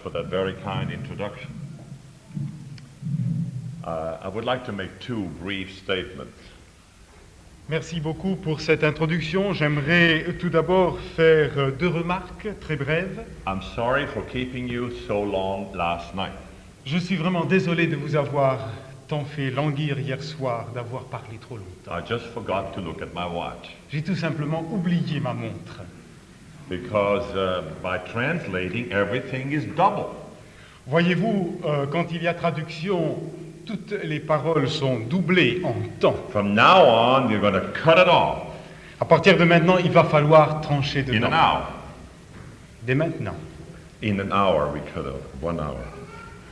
for that very kind introduction. I would like to make two brief statements. Merci beaucoup pour cette introduction. J'aimerais tout d'abord faire deux remarques très brèves. I'm sorry for keeping you so long last night. Je suis vraiment désolé de vous avoir tant fait languir hier soir, d'avoir parlé trop longtemps. I just forgot to look at my watch J'ai tout simplement oublié ma montre. because by translating everything is double. Voyez-vous, quand il y a traduction, toutes les paroles sont doublées en temps. From now on, you're going to cut it off À partir de maintenant, il va falloir trancher in dedans. an hour. Dès maintenant. In an hour, we cut off 1 hour.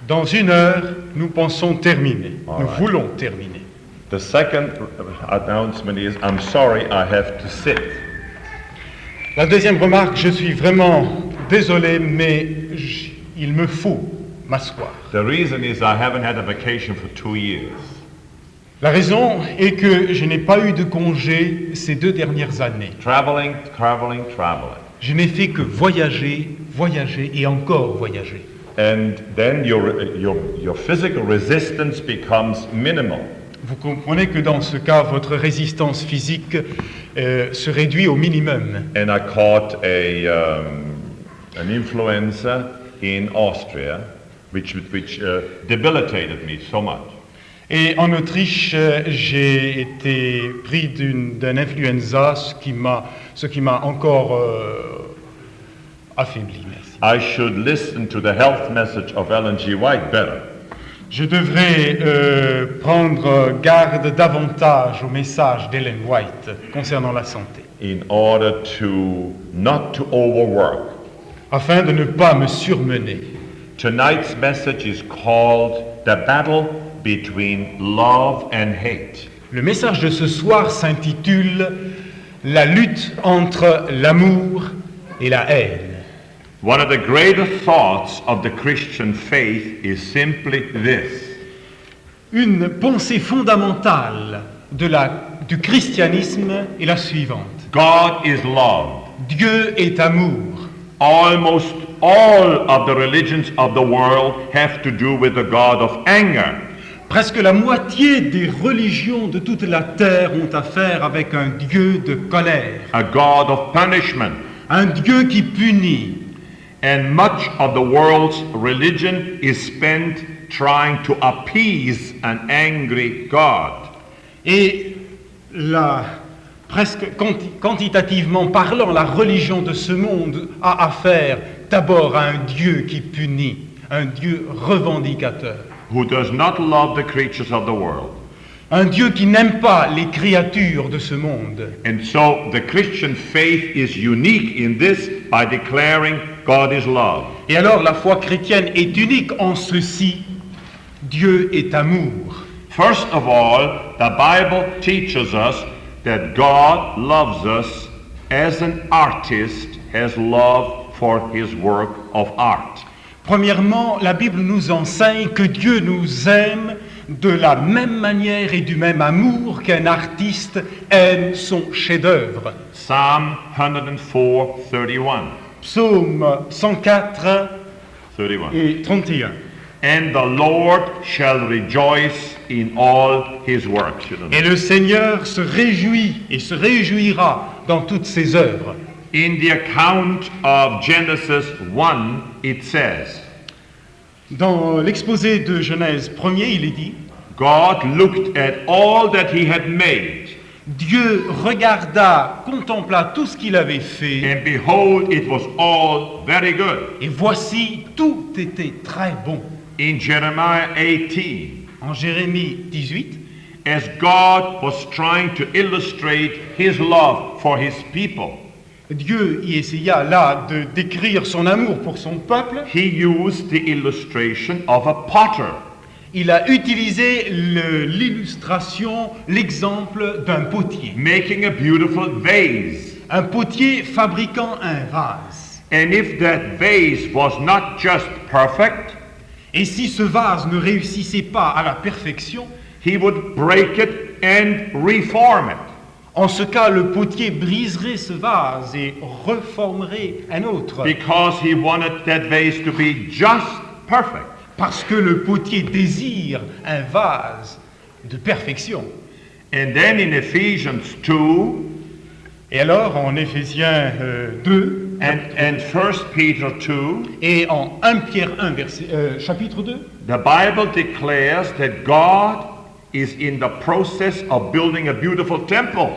Dans 1 heure, nous pensons terminer. All Nous right. voulons terminer. The second announcement is, I'm sorry I have to sit. La deuxième remarque, je suis vraiment désolé, mais il me faut m'asseoir. The reason is I haven't had a vacation for 2 years. La raison est que je n'ai pas eu de congé ces 2 dernières années. Traveling. Je n'ai fait que voyager, voyager et encore voyager. And then your physical resistance becomes minimal. Vous comprenez que dans ce cas, votre résistance physique se réduit au minimum. And I caught an influenza in Austria, which debilitated me so much. Et en Autriche, j'ai été pris d'un influenza, ce qui m'a encore affaibli. Merci. I should listen to the health message of Ellen G. White better. Je devrais prendre garde davantage au message d'Ellen White concernant la santé, In order not to overwork. afin de ne pas me surmener. Tonight's message is called The Battle Between Love and Hate. Le message de ce soir s'intitule « La lutte entre l'amour et la haine ». One of the greater thoughts of the Christian faith is simply this. Une pensée fondamentale du christianisme est la suivante. God is love. Dieu est amour. Almost all of the religions of the world have to do with the God of anger. Presque la moitié des religions de toute la terre ont affaire avec un Dieu de colère, A God of punishment. un Dieu qui punit. And much of the world's religion is spent trying to appease an angry God. Et presque quantitativement parlant, la religion de ce monde a affaire d'abord à un Dieu qui punit, un Dieu revendicateur, Who does not love the creatures of the world. un Dieu qui n'aime pas les créatures de ce monde. And so the Christian faith is unique in this by declaring God is love. Et alors la foi chrétienne est unique en ceci, Dieu est amour. First of all, the Bible teaches us that God loves us as an artist has love for his work of art. Premièrement, la Bible nous enseigne que Dieu nous aime de la même manière et du même amour qu'un artiste aime son chef-d'œuvre. Psalm 104:31. Psaume 104 31. et 31. And the Lord shall rejoice in all his works. Et le Seigneur se réjouit et se réjouira dans toutes ses œuvres. In the account of Genesis 1, it says, Dans l'exposé de Genèse 1er, il est dit, God looked at all that he had made, Dieu regarda, contempla tout ce qu'il avait fait, and behold, it was all very good. et voici, tout était très bon. In Jeremiah 18, En Jérémie 18, as God was trying to illustrate his love for his people, Dieu y essaya là de décrire son amour pour son peuple. he used the illustration of a potter. Il a utilisé l'illustration, l'exemple d'un potier. Making a beautiful vase. Un potier fabriquant un vase. And if that vase was not just perfect, Et si ce vase ne réussissait pas à la perfection, he would break it and reform it. En ce cas, le potier briserait ce vase et reformerait un autre, because he wanted that vase to be just perfect. parce que le potier désire un vase de perfection. And then in Ephesians 2 Et alors, en Éphésiens 2 and 1 Peter 2, et en 1 Pierre 1, chapitre 2, the Bible declares that God is in the process of building a beautiful temple.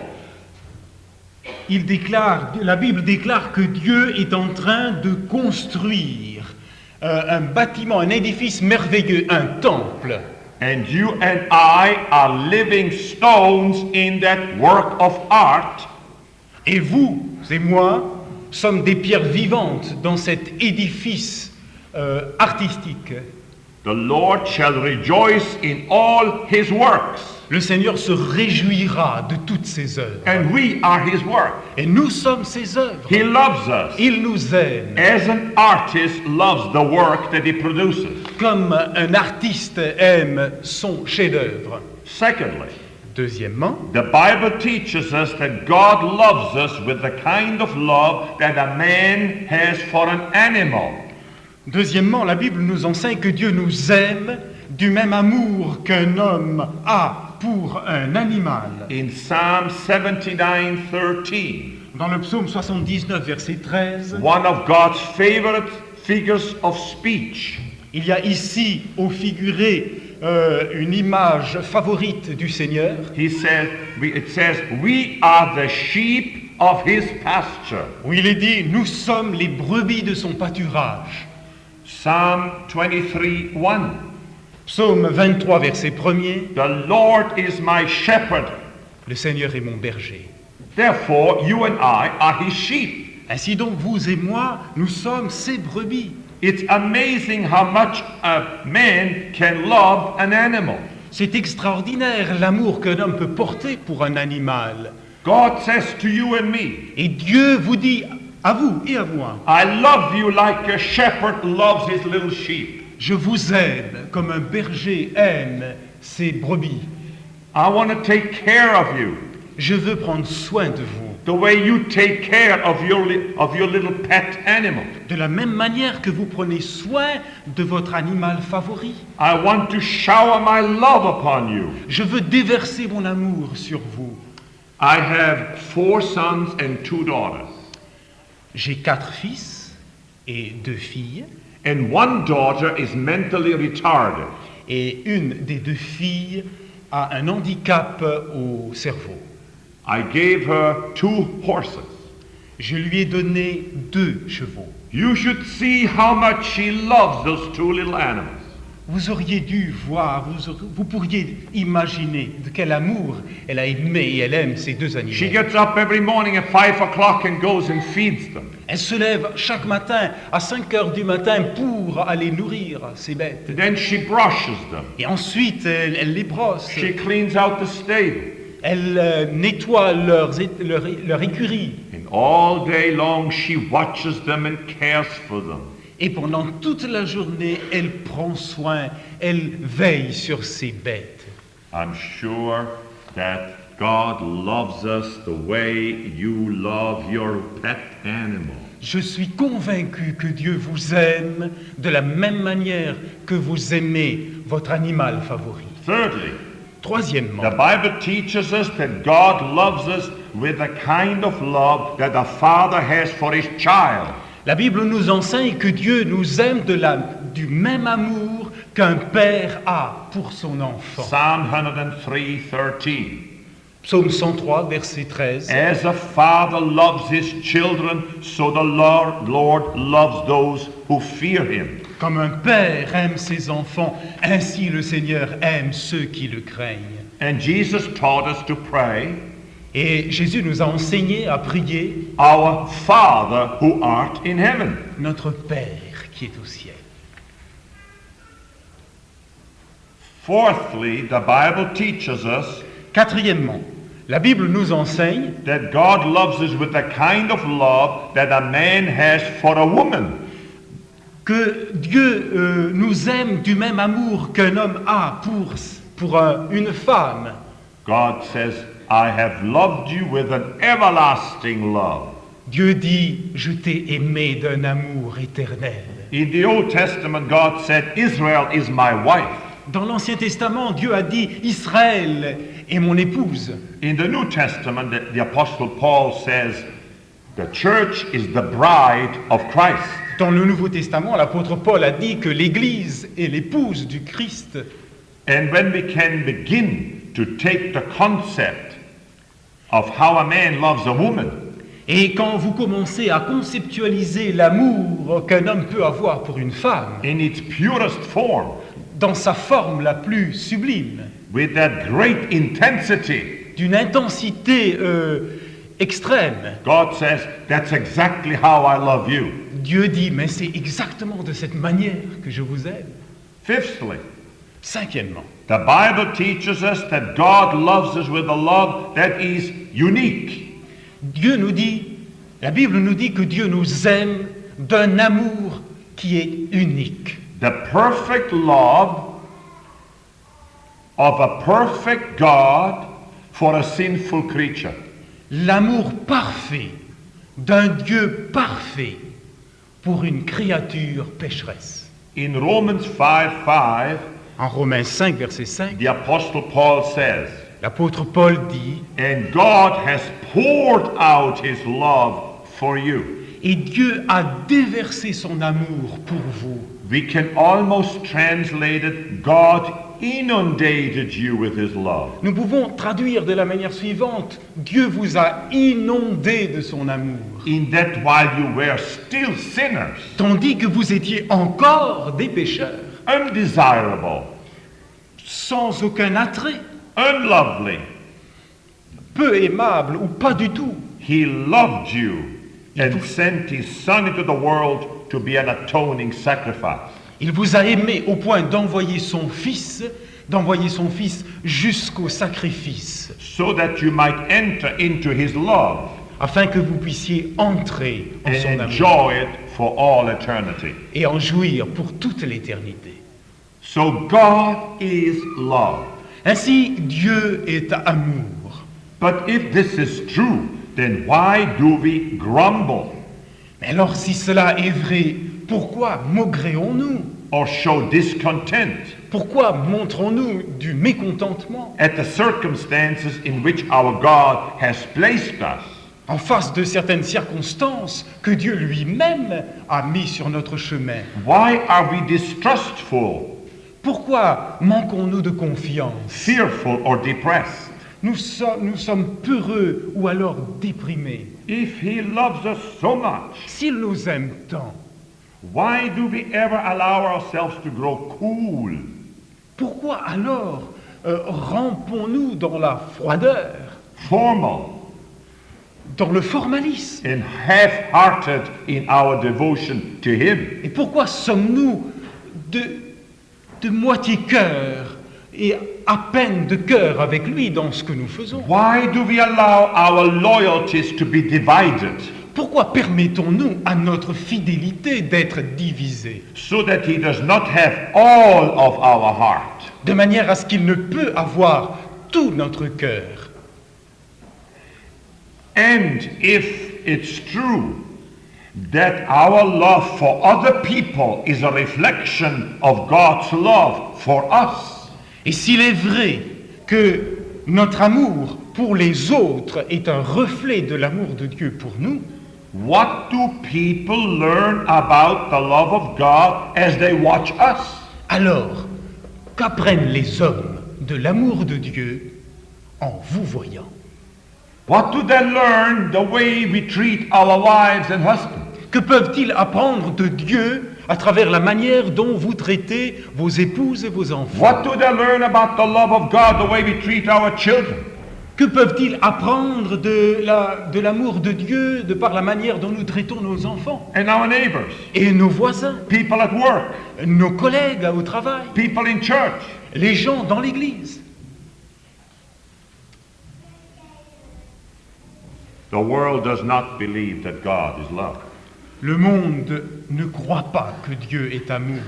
la Bible déclare que Dieu est en train de construire un bâtiment, un édifice merveilleux, un temple. And you and I are living stones in that work of art. Et vous et moi sommes des pierres vivantes dans cet édifice artistique. The Lord shall rejoice in all his works. Le Seigneur se réjouira de toutes ses œuvres. And we are his work. Et nous sommes ses œuvres. He loves us. Il nous aime. As an artist loves the work that he produces. Comme un artiste aime son chef-d'œuvre. Secondly, Deuxièmement, the Bible teaches us that God loves us with the kind of love that a man has for an animal. la Bible nous enseigne que Dieu nous aime du même amour qu'un homme a pour un animal. In Psalm 79:13, Dans le psaume 79, verset 13, one of God's favorite figures of speech, il y a ici au figuré une image favorite du Seigneur. it says, we are the sheep of his pasture. Où il est dit, nous sommes les brebis de son pâturage. Psalm 23:1, Psaume 23, verset 1er, the Lord is my shepherd. le Seigneur est mon berger. Therefore, you and I are his sheep. Ainsi donc, vous et moi, nous sommes ses brebis. It's amazing how much a man can love an animal. C'est extraordinaire l'amour qu'un homme peut porter pour un animal. God says to you and me, Et Dieu vous dit, à vous et à moi, I love you like a shepherd loves his little sheep. je vous aime comme un berger aime ses brebis. I want to take care of you Je veux prendre soin de vous. the way you take care of your little pet animal. De la même manière que vous prenez soin de votre animal favori. I want to shower my love upon you. Je veux déverser mon amour sur vous. I have 4 sons and 2 daughters. J'ai 4 fils et 2 filles. And one daughter is mentally retarded. Et une des 2 filles a un handicap au cerveau. I gave her 2 horses. Je lui ai donné 2 chevaux. You should see how much she loves those 2 little animals. Vous auriez dû voir, vous pourriez imaginer de quel amour elle a aimé et elle aime ces 2 She animaux. gets up every morning at 5 o'clock and goes and feeds them. Elle se lève chaque matin à 5 heures du matin pour aller nourrir ces bêtes. And then she brushes them. Et ensuite, elle les brosse. She cleans out the stable. Elle nettoie leur écurie. And all day long she watches them and cares for them. Et pendant toute la journée, elle prend soin, elle veille sur ses bêtes. I'm sure that God loves us the way you love your pet animal. Je suis convaincu que Dieu vous aime de la même manière que vous aimez votre animal favori. Thirdly, Troisièmement, the Bible teaches us that God loves us with the kind of love that a father has for his child. la Bible nous enseigne que Dieu nous aime du même amour qu'un père a pour son enfant. Psalm 103:13. Psaume 103, verset 13. As a father loves his children, so the Lord loves those who fear him. Comme un père aime ses enfants, ainsi le Seigneur aime ceux qui le craignent. And Jesus taught us to pray, Et Jésus nous a enseigné à prier Our Father who art in heaven. notre Père qui est au ciel. Fourthly, the Bible teaches us Quatrièmement, la Bible nous enseigne that God loves us with the kind of love that a man has for a woman. que Dieu nous aime du même amour qu'un homme a pour une femme. God says I have loved you with an everlasting love. Dieu dit, je t'ai aimé d'un amour éternel. In the Old Testament, God said, Israel is my wife. Dans l'Ancien Testament, Dieu a dit, Israël est mon épouse. In the New Testament, the Apostle Paul says, the church is the bride of Christ. Dans le Nouveau Testament, l'apôtre Paul a dit que l'Église est l'épouse du Christ. And when we can begin to take the concept of how a man loves a woman, Et quand vous commencez à conceptualiser l'amour qu'un homme peut avoir pour une femme, in its purest form, dans sa forme la plus sublime, with that great intensity, d'une intensité extrême, God says, that's exactly how I love you. Dieu dit, mais c'est exactement de cette manière que je vous aime. Fifthly, Cinquièmement, the Bible teaches us that God loves us with a love that is unique. Dieu nous dit, la Bible nous dit que Dieu nous aime d'un amour qui est unique. The perfect love of a perfect God for a sinful creature. L'amour parfait d'un Dieu parfait pour une créature pécheresse. In Romans 5:5, En Romains 5, verset 5, the Apostle Paul says, l'apôtre Paul dit, and God has poured out his love for you. et Dieu a déversé son amour pour vous. We can almost translate it, God inundated you with his love. Nous pouvons traduire de la manière suivante, Dieu vous a inondé de son amour, In that while you were still sinners, tandis que vous étiez encore des pécheurs, undesirable, sans aucun attrait, unlovely, peu aimables ou pas du tout. he loved you and sent his son into the world to be an atoning sacrifice. Il vous a aimé au point d'envoyer son Fils jusqu'au sacrifice, So that you might enter into his love afin que vous puissiez entrer en and son amour enjoy it for all eternity. et en jouir pour toute l'éternité. So God is love. Ainsi, Dieu est amour. But if this is true, then why do we grumble Mais alors, si cela est vrai, pourquoi maugréons-nous? or show discontent Pourquoi montrons-nous du mécontentement at the circumstances in which our God has placed us? en face de certaines circonstances que Dieu lui-même a mis sur notre chemin? Why are we distrustful, Pourquoi manquons-nous de confiance? fearful, or depressed? Nous sommes peureux ou alors déprimés. If he loves us so much, S'il nous aime tant, why do we ever allow ourselves to grow cool, pourquoi alors rampons-nous dans la froideur, formal, dans le formalisme? and half-hearted in our devotion to him? Et pourquoi sommes-nous de moitié cœur et à peine de cœur avec lui dans ce que nous faisons? Why do we allow our loyalties to be divided Pourquoi permettons-nous à notre fidélité d'être divisée, so that he does not have all of our heart? de manière à ce qu'il ne peut avoir tout notre cœur? And if it's true that our love for other people is a reflection of God's love for us, Et s'il est vrai que notre amour pour les autres est un reflet de l'amour de Dieu pour nous, what do people learn about the love of God as they watch us? alors qu'apprennent les hommes de l'amour de Dieu en vous voyant? What do they learn the way we treat our wives and husbands? Que peuvent-ils apprendre de Dieu à travers la manière dont vous traitez vos épouses et vos enfants? What do they learn about the love of God the way we treat our children? Que peuvent-ils apprendre de l'amour de Dieu de par la manière dont nous traitons nos enfants And our neighbors, et nos voisins, people at work, nos collègues au travail, people in church? les gens dans l'église? The world does not believe that God is love. Le monde ne croit pas que Dieu est amour.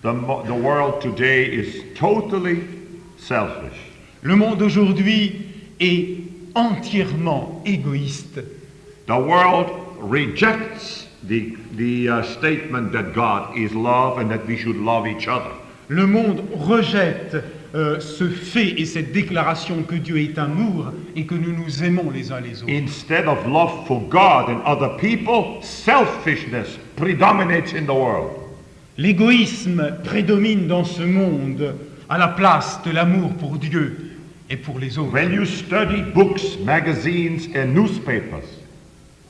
The world today is totally selfish. Le monde aujourd'hui est entièrement égoïste. The world rejects the statement that God is love and that we should love each other. Le monde rejette ce fait et cette déclaration que Dieu est amour et que nous nous aimons les uns les autres. Instead of love for God and other people, selfishness predominates in the world. L'égoïsme prédomine dans ce monde à la place de l'amour pour Dieu et pour les autres. When you study books, magazines, and newspapers,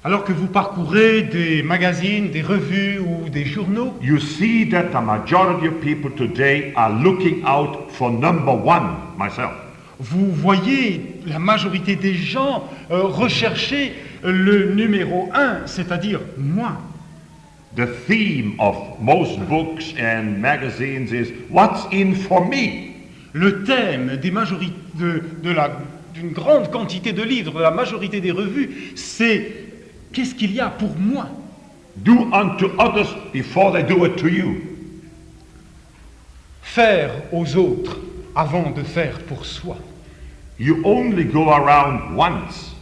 Alors que vous parcourez des magazines, des revues ou des journaux, you see that the majority of people today are looking out for number one, myself. vous voyez la majorité des gens rechercher le numéro 1, c'est-à-dire moi. The theme of most books and magazines is what's in for me. Le thème des d'une grande quantité de livres, de la majorité des revues, c'est qu'est-ce qu'il y a pour moi? Do unto others before they do it to you. Faire aux autres avant de faire pour soi. You only go around once,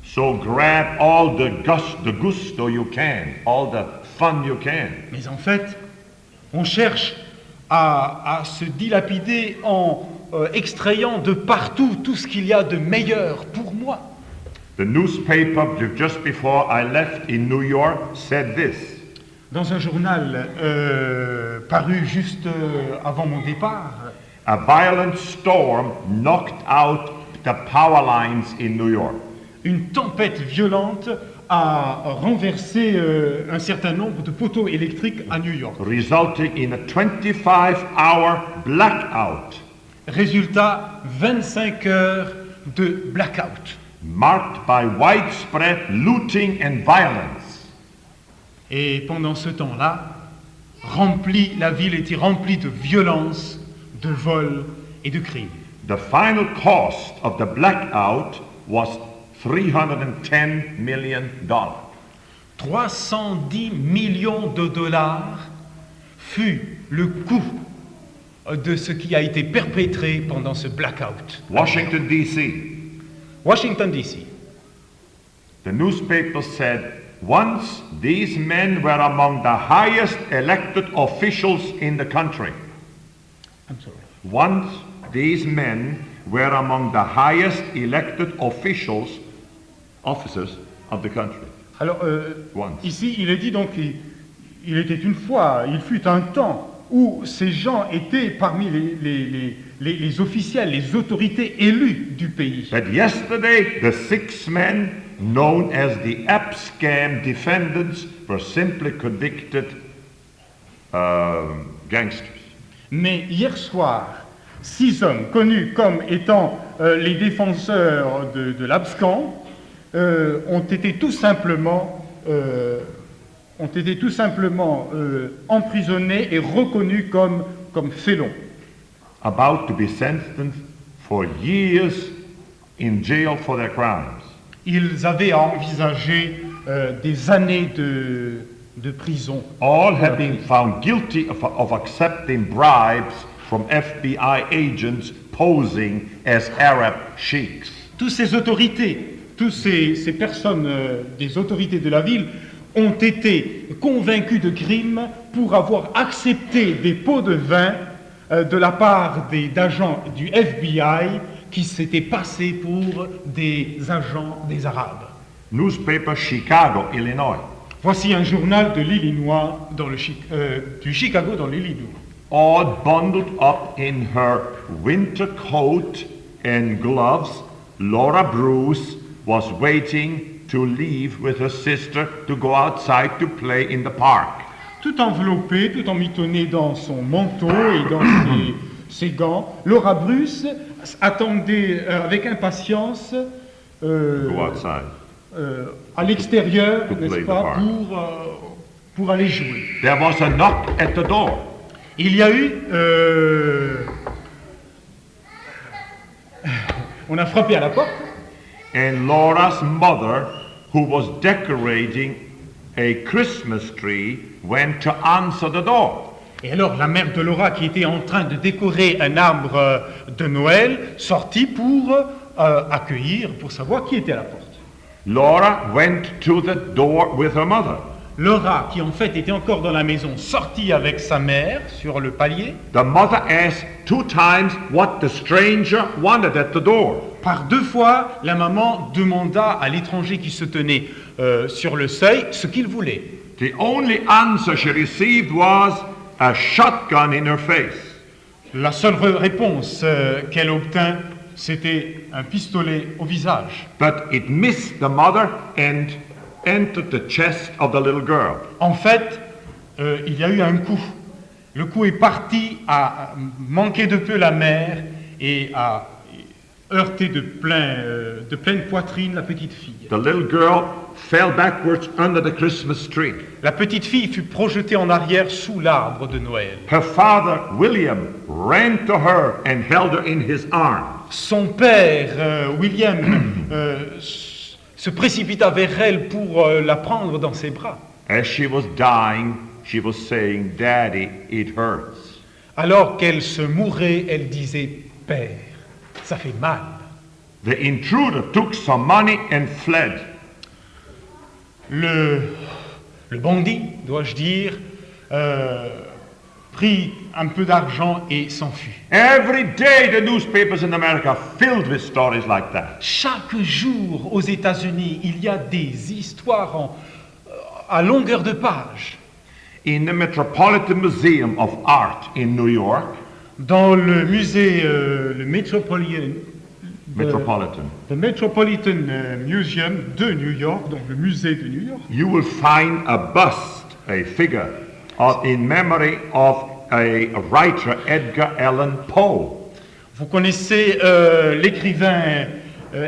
so grab all the gusto you can, all the fun you can. Mais en fait, on cherche à se dilapider en extrayant de partout tout ce qu'il y a de meilleur pour moi. The newspaper just before I left in New York said this. Dans un journal paru juste avant mon départ, A violent storm knocked out the power lines in New York. une tempête violente a renversé un certain nombre de poteaux électriques à New York. Resulting in a 25-hour blackout. Résultat, 25 heures de blackout. Marked by widespread looting and violence. Et pendant ce temps-là, la ville était remplie de violence, de vols et de crimes. The final cost of the blackout was $310 million. 310 millions de dollars fut le coût de ce qui a été perpétré pendant ce blackout. Washington, D.C. Washington, D.C. The newspaper said, once these men were among the highest elected officials in the country. I'm sorry. Once these men were among the highest elected officers of the country. Alors, Once. ici, il est dit donc il était une fois, il fut un temps où ces gens étaient parmi les officiels, les autorités élues du pays. But yesterday, the 6 men known as the Abscam defendants were simply convicted gangsters. Mais hier soir, 6 hommes connus comme étant les défenseurs de l'Abscan ont été tout simplement emprisonnés et reconnus comme félons. About to be sentenced for years in jail for their crimes. Ils avaient à envisager des années de prison. All have been found guilty of accepting bribes from FBI agents posing as Arab sheikhs. Toutes ces autorités, toutes ces personnes des autorités de la ville ont été convaincus de crimes pour avoir accepté des pots de vin de la part d'agents du FBI qui s'étaient passés pour des agents des Arabes. Newspaper Chicago, Illinois. Voici un journal de l'Illinois, du Chicago dans l'Illinois. All bundled up in her winter coat and gloves, Laura Bruce was waiting to leave with her sister to go outside to play in the park. Tout enveloppé, tout emmitonné dans son manteau et dans ses gants, Laura Bruce attendait avec impatience Go outside. à l'extérieur, To play n'est-ce the pas, part. pour aller jouer. There was a knock at the door. Il y a eu... on a frappé à la porte. And Laura's mother, who was decorating a Christmas tree, went to answer the door. Et alors la mère de Laura, qui était en train de décorer un arbre de Noël, sortit pour accueillir pour savoir qui était à la porte. Laura went to the door with her mother. Laura, qui en fait était encore dans la maison, sortit avec sa mère sur le palier. The mother asked 2 times what the stranger wanted at the door. Par 2 fois, la maman demanda à l'étranger qui se tenait sur le seuil ce qu'il voulait. The only answer she received was a shotgun in her face. La seule réponse qu'elle obtint, c'était un pistolet au visage. But it missed the mother and entered the chest of the little girl. En fait, il y a eu un coup. Le coup est parti à manquer de peu la mère et à heurter de pleine poitrine la petite fille. The little girl fell backwards under the Christmas tree. La petite fille fut projetée en arrière sous l'arbre de Noël. Her father, William, ran to her and held her in his arms. Son père, William, se précipita vers elle pour la prendre dans ses bras. As she was dying, she was saying, "Daddy, it hurts." Alors qu'elle se mourait, elle disait « Père, ça fait mal ». The intruder took some money and fled. Le bandit, dois-je dire, prit un peu d'argent et s'enfuit. Every day the newspapers in America filled with stories like that. Chaque jour aux États-Unis, il y a des histoires à longueur de page. In the Metropolitan Museum of Art in New York, Dans le musée, le Metropolitan Museum de New York, donc le musée de New York, you will find a bust, a figure, in memory of a writer, Edgar Allan Poe. vous connaissez l'écrivain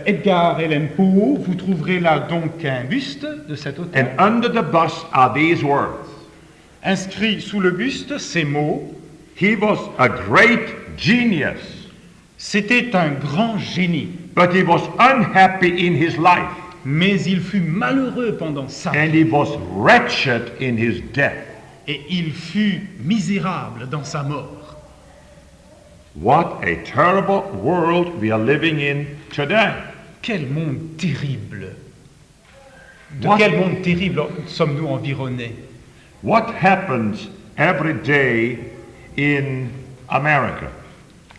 Edgar Allan Poe, vous trouverez là donc un buste de cet auteur. And under the bust are these words. Inscrit sous le buste, ces mots: He was a great genius, c'était un grand génie, but he was unhappy in his life, mais il fut malheureux pendant sa vie, and he was wretched in his death. et il fut misérable dans sa mort. What a terrible world we are living in today. Quel monde terrible! De What- quel monde terrible sommes-nous environnés? What happens every day in America?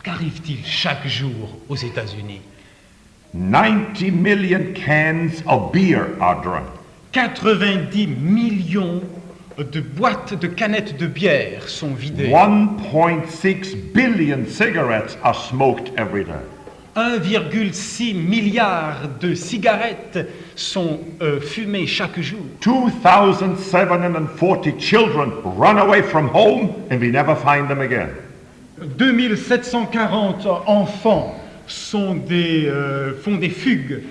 Qu'arrive-t-il chaque jour aux États-Unis? 90 million cans of beer are drunk. 90 millions de boîtes de canettes de bière sont vidées. 1.6 billion cigarettes are smoked every day. 1,6 milliard de cigarettes sont fumées chaque jour. 2,740 children run away from home and we never find them again. 2740 enfants font des fugues.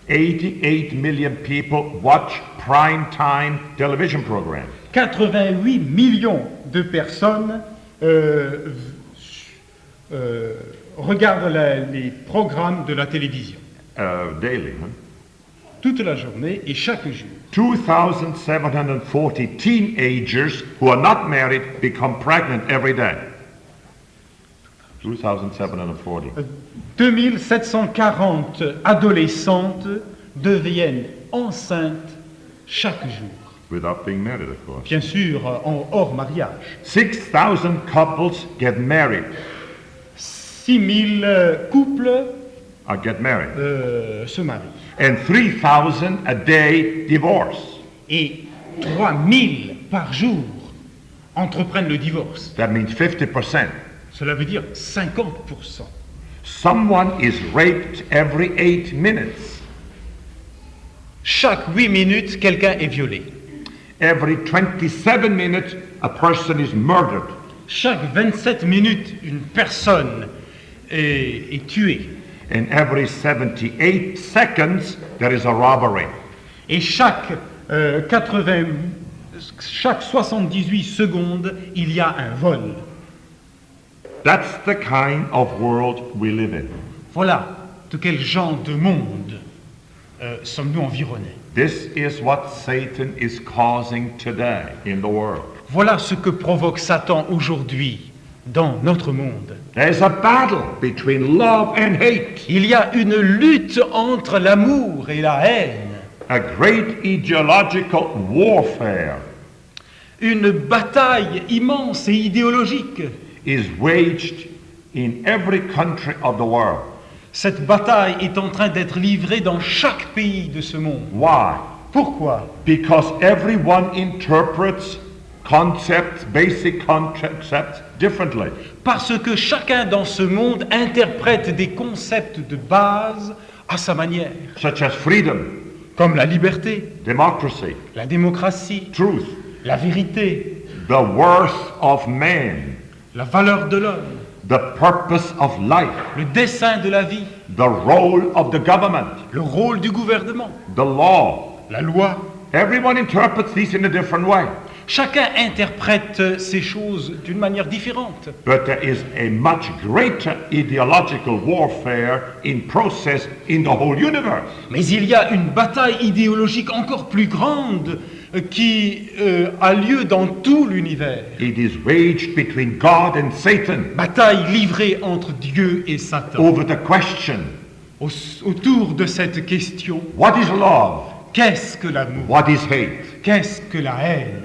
88 million people watch prime time television programs. 88 millions de personnes regardent les programmes de la télévision Daily. Huh? toute la journée et chaque jour. 2,740 teenagers who are not married become pregnant every day. 2,740. 2740 adolescentes deviennent enceintes chaque jour. Without being married, of course. Bien sûr, hors mariage. 6,000 couples get married. 6000 couples Get married. se marient. And 3,000 a day divorce. Et 3000 par jour entreprennent le divorce. That means 50%. Cela veut dire 50%. Someone is raped every 8 minutes. Chaque 8 minutes, quelqu'un est violé. Every 27 minutes, a person is murdered. Chaque 27 minutes, une personne est tuée. And every 78 seconds, there is a robbery. Et chaque 78 secondes, il y a un vol. That's the kind of world we live in. Voilà de quel genre de monde sommes-nous environnés. This is what Satan is causing today in the world. Voilà ce que provoque Satan aujourd'hui dans notre monde. There's a battle between love and hate, Il y a une lutte entre l'amour et la haine, a great ideological warfare une bataille immense et idéologique. is waged in every country of the world. Cette bataille est en train d'être livrée dans chaque pays de ce monde. Why? Pourquoi? Because everyone interprets concepts, basic concepts, differently. Parce que chacun dans ce monde interprète des concepts de base à sa manière, Such as freedom, comme la liberté, democracy, la démocratie, truth, la vérité, the worth of man, la valeur de l'homme, the purpose of life, le dessein de la vie, the role of the government, le rôle du gouvernement, the law. la loi. Everyone interprets these in a different way. Chacun interprète ces choses d'une manière différente. But there is a much greater ideological warfare in process in the whole universe. Mais il y a une bataille idéologique encore plus grande qui a lieu dans tout l'univers. It is waged between God and Satan Bataille livrée entre Dieu et Satan. over the question, Autour de cette question, what is love? qu'est-ce que l'amour? What is hate? Qu'est-ce que la haine?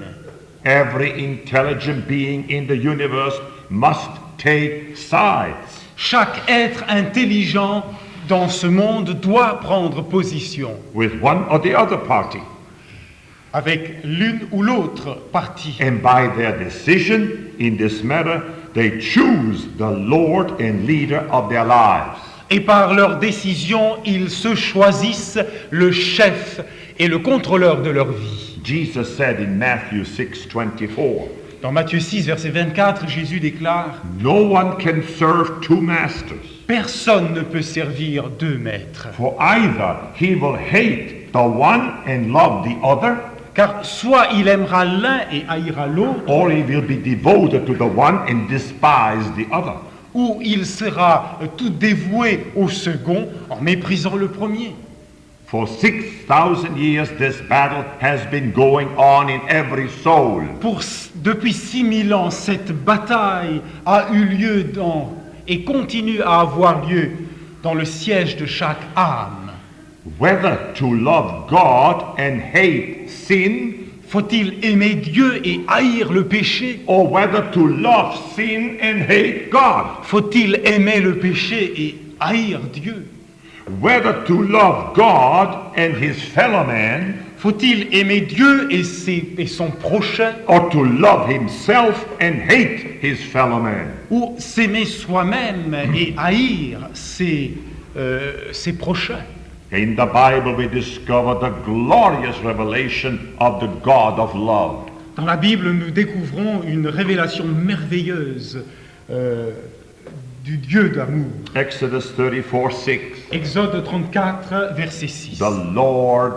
Every intelligent being in the universe must take sides. Chaque être intelligent dans ce monde doit prendre position With one or the other party. avec l'une ou l'autre partie. And by their decision in this matter, they choose the Lord and leader of their lives. Et par leur décision, ils se choisissent le chef et le contrôleur de leur vie. Jesus said in Matthew 6:24, Dans Matthieu 6, verset 24, Jésus déclare « no one can serve two masters, Personne ne peut servir deux maîtres, for either he will hate the one and love the other, car soit il aimera l'un et haïra l'autre, or he will be devoted to the one and despise the other. ou il sera tout dévoué au second en méprisant le premier. For 6,000 years, this battle has been going on in every soul. Depuis 6000 ans, cette bataille a eu lieu et continue à avoir lieu dans le siège de chaque âme. Whether to love God and hate sin, Faut-il aimer Dieu et haïr le péché? or whether to love sin and hate God. Faut-il aimer le péché et haïr Dieu? Whether to love God and his fellow man, Faut-il aimer Dieu et son prochain, or to love himself and hate his fellow man. ou s'aimer soi-même et haïr ses prochains? In the Bible we discover the glorious revelation of the God of love. Dans la Bible, nous découvrons une révélation merveilleuse du Dieu d'amour. Exodus 34:6. Exode 34, verset 6. The Lord,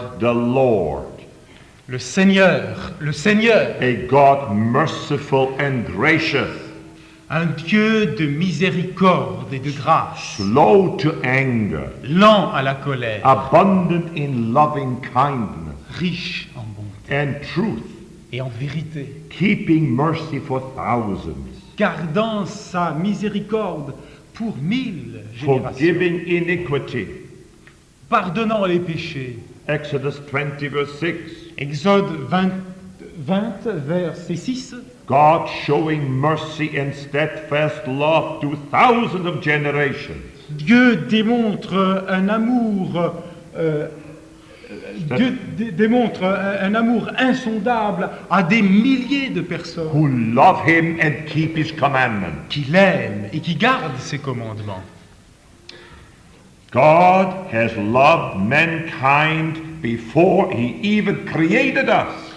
Le Seigneur, a God merciful and gracious, un Dieu de miséricorde et de grâce, slow to anger, lent à la colère, abundant in loving kindness riche en bonté and truth, et en vérité, keeping mercy for thousands, gardant sa miséricorde pour 1000 générations, forgiving iniquity. pardonnant les péchés. Exodus 20 verse 6. Exode 20, verset 6. God showing mercy and steadfast love to thousands of generations. Dieu démontre un amour, démontre un amour insondable à des milliers de personnes Who love him and keep his commandments. qui l'aiment et qui gardent ses commandements. God has loved mankind before he even created us.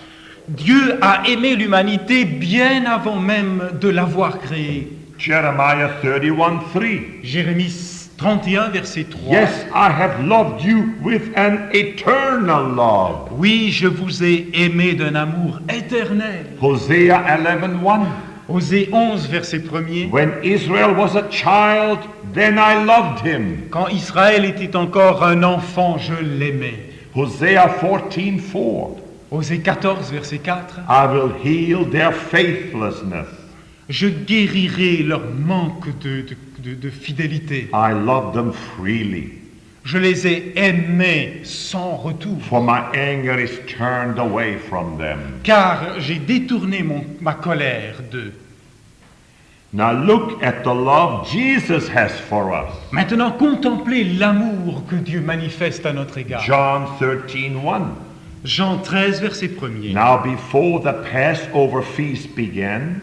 Dieu a aimé l'humanité bien avant même de l'avoir créée. Jeremiah 31:3. Jérémie 31, verset 3. Yes, I have loved you with an eternal love. Oui, je vous ai aimé d'un amour éternel. Hosea 11:1. Osée 11, verset 1er. When Israel was a child, then I loved him. Quand Israël était encore un enfant, je l'aimais. Hosea 14:4. Osée 14, verset 4. I will heal their faithlessness. Je guérirai leur manque de fidélité. I love them freely, Je les ai aimés sans retour, for my anger is turned away from them. car j'ai détourné ma colère d'eux. Now look at the love Jesus has for us. Maintenant, contemplez l'amour que Dieu manifeste à notre égard. John 13:1. Jean 13, verset 1er. Now before the Passover feast began,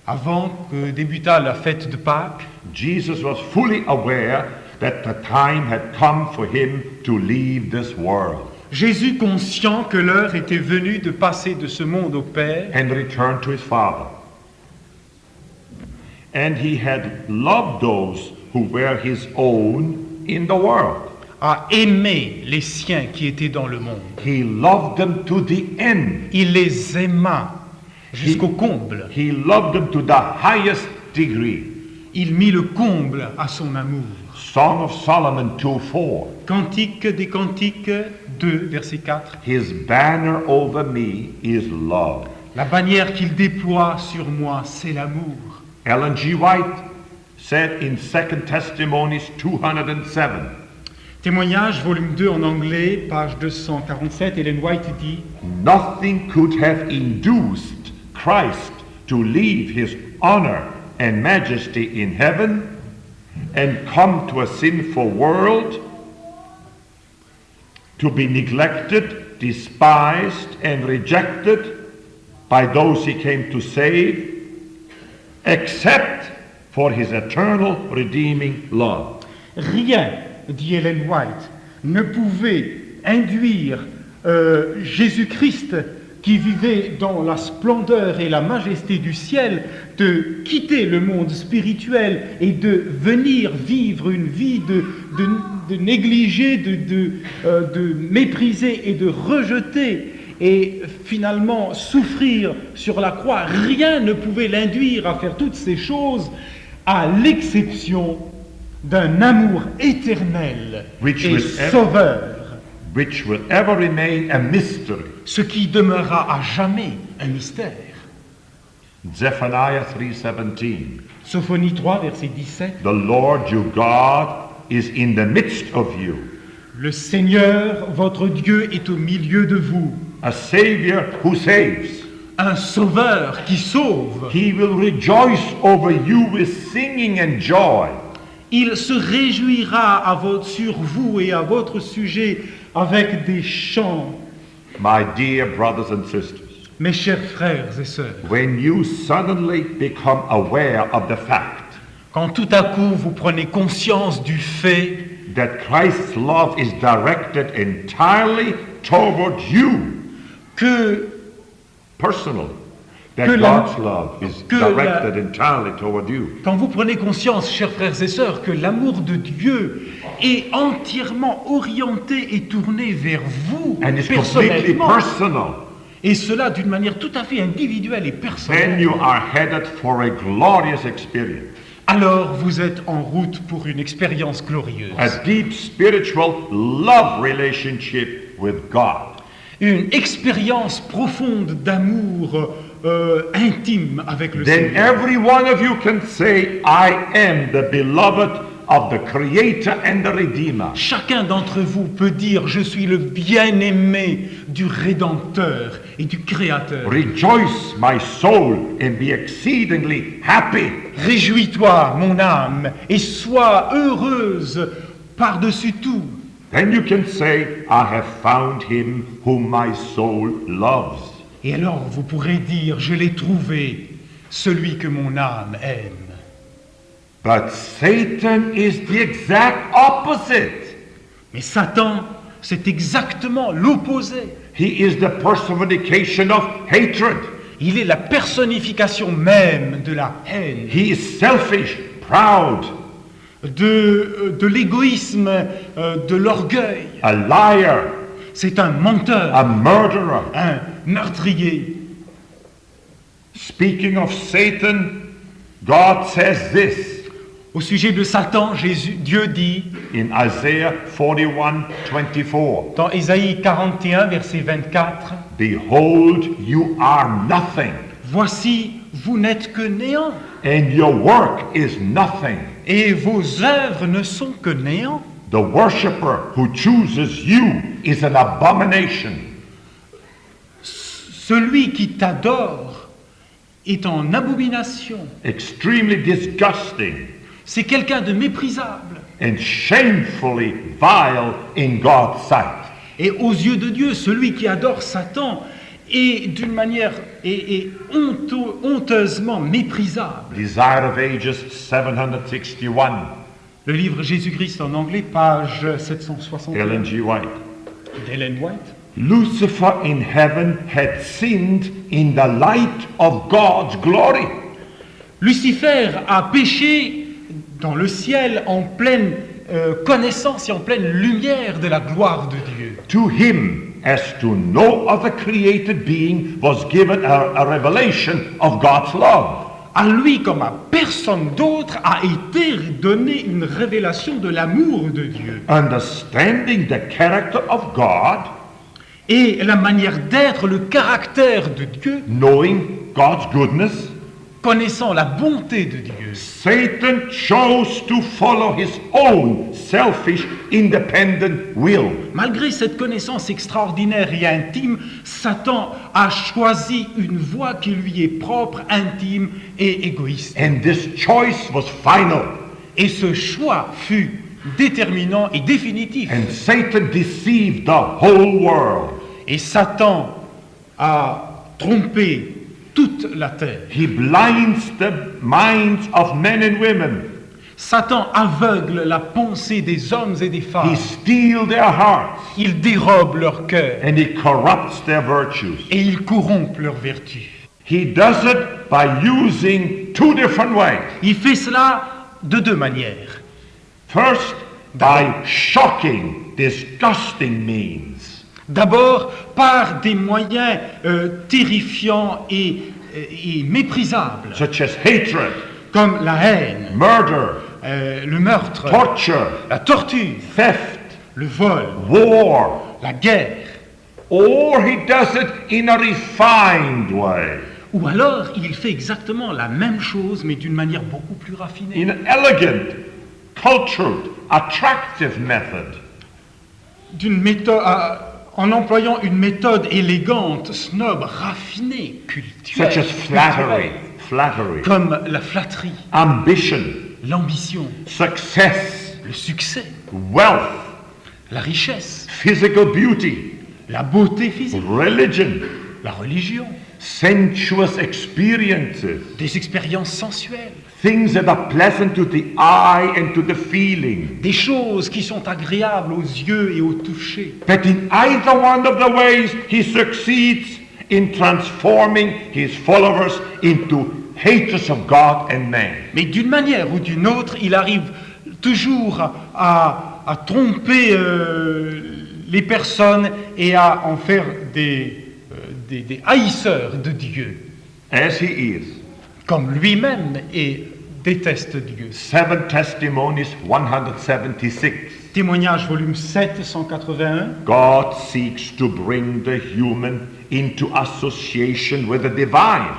Avant que débutât la fête de Pâques, Jesus was fully aware that the time had come for him to leave this world Jésus, conscient que l'heure était venue de passer de ce monde au Père, and return to his Father. And he had loved those who were his own in the world. a aimé les siens qui étaient dans le monde. He loved them to the end. Il les aima jusqu'au comble. He loved them to the highest degree. Il mit le comble à son amour. Song of Solomon 2:4. Cantique des Cantiques 2, verset 4. His banner over me is love. La bannière qu'il déploie sur moi, c'est l'amour. Ellen G. White said in 2 Testimonies 207, Témoignage, volume 2 en anglais, page 247, Ellen White dit « nothing could have induced Christ to leave his honor and majesty in heaven and come to a sinful world, to be neglected, despised, and rejected by those he came to save, except for his eternal redeeming love. » Rien, dit Ellen White, ne pouvait induire Jésus-Christ, qui vivait dans la splendeur et la majesté du ciel, de quitter le monde spirituel et de venir vivre une vie de négliger, de mépriser et de rejeter et finalement souffrir sur la croix. Rien ne pouvait l'induire à faire toutes ces choses, à l'exception d'un amour éternel et sauveur, which will ever remain a mystery. Ce qui demeurera à jamais un mystère. Zephaniah 3:17. Sophonie 3, verset 17. The Lord your God is in the midst of you, Le Seigneur, votre Dieu, est au milieu de vous. a Savior who saves. Un sauveur qui sauve. He will rejoice over you with singing and joy. Il se réjouira sur vous et à votre sujet avec des chants. My dear brothers and sisters, Mes chers frères et sœurs, when you suddenly become aware of the fact quand tout à coup vous prenez conscience du fait that Christ's love is directed entirely toward you, que personally, that Que la- God's love is que la- directed entirely toward you, Quand vous prenez conscience, chers frères et sœurs, que l'amour de Dieu est entièrement orienté et tourné vers vous and is completely personnellement, personal, et cela d'une manière tout à fait individuelle et then personnelle, you are headed for a glorious experience, alors vous êtes en route pour une expérience glorieuse, a deep spiritual love relationship with God. une expérience profonde d'amour intime avec le Then Seigneur. every one of you can say, I am the beloved of the Creator and the Redeemer. Chacun d'entre vous peut dire « Je suis le bien-aimé du Rédempteur et du Créateur ». Rejoice, my soul, and be exceedingly happy. Réjouis-toi, mon âme, et sois heureuse par-dessus tout. Then you can say, I have found him whom my soul loves. Et alors vous pourrez dire, je l'ai trouvé, celui que mon âme aime. But Satan is the exact opposite. Mais Satan, c'est exactement l'opposé. He is the personification of hatred. Il est la personnification même de la haine, He is selfish, proud, de l'égoïsme, de l'orgueil. a liar, C'est un menteur, a murderer. un meurtrier. Speaking of Satan, God says this Au sujet de Satan, Dieu dit in Isaiah 41:24. dans Ésaïe 41, verset 24, Behold, you are nothing. « Voici, vous n'êtes que néant, and your work is nothing. et vos œuvres ne sont que néant. The worshipper who chooses you is an abomination. Celui qui t'adore est en abomination. Extremely disgusting C'est quelqu'un de méprisable. and shamefully vile in God's sight. Et aux yeux de Dieu, celui qui adore Satan est d'une manière honteusement méprisable. Desire of Ages 761, Le livre Jésus-Christ en anglais, page 761 Ellen G. White. d'Ellen White. Lucifer in heaven had sinned in the light of God's glory. Lucifer a péché dans le ciel en pleine connaissance et en pleine lumière de la gloire de Dieu. To him, as to no other created being, was given a revelation of God's love. À lui, comme à personne d'autre, a été donnée une révélation de l'amour de Dieu. Understanding the character of God, Et la manière d'être, le caractère de Dieu, knowing God's goodness, connaissant la bonté de Dieu, Satan chose to follow his own selfish, independent will. malgré cette connaissance extraordinaire et intime, Satan a choisi une voie qui lui est propre, intime et égoïste. And this choice was final. Et ce choix fut déterminant et définitif. And Satan deceived the whole world. Et Satan a trompé toute la terre. He blinds the minds of men and women. Satan aveugle la pensée des hommes et des He femmes. steals their hearts. Il dérobe leur cœur And he corrupts their virtues. et il corrompt leurs vertus. He does it by using two different ways. Il fait cela de deux manières. First, by shocking, disgusting means. D'abord, par des moyens terrifiants et méprisables, Such as hatred, comme la haine, murder, le meurtre, torture, la torture, theft, le vol, war. la guerre. Or he does it in a refined way, Ou alors, il fait exactement la même chose, mais d'une manière beaucoup plus raffinée. in an elegant, cultured, attractive method. D'une méthode, en employant une méthode élégante, snob, raffinée, culturelle, Such as flattery, comme la flatterie, ambition, l'ambition, success, le succès, wealth, la richesse, physical beauty, la beauté physique, religion, la religion, sensuous experiences, des expériences sensuelles, things that are pleasant to the eye and to the feeling. des choses qui sont agréables aux yeux et au toucher. But in either one of the ways, he succeeds in transforming his followers into haters of God and man. Mais d'une manière ou d'une autre, il arrive toujours à tromper les personnes et à en faire des haïsseurs de Dieu, As he is. comme lui-même et déteste Dieu. 7 Testimonies 176. Témoignage volume 7, 181. God seeks to bring the human into association with the divine.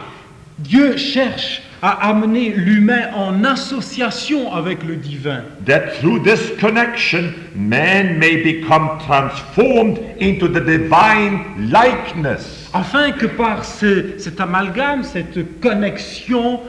Dieu cherche à amener l'humain en association avec le divin, That through this connection, man may become transformed into the divine likeness. afin que par cet amalgame, cette connexion,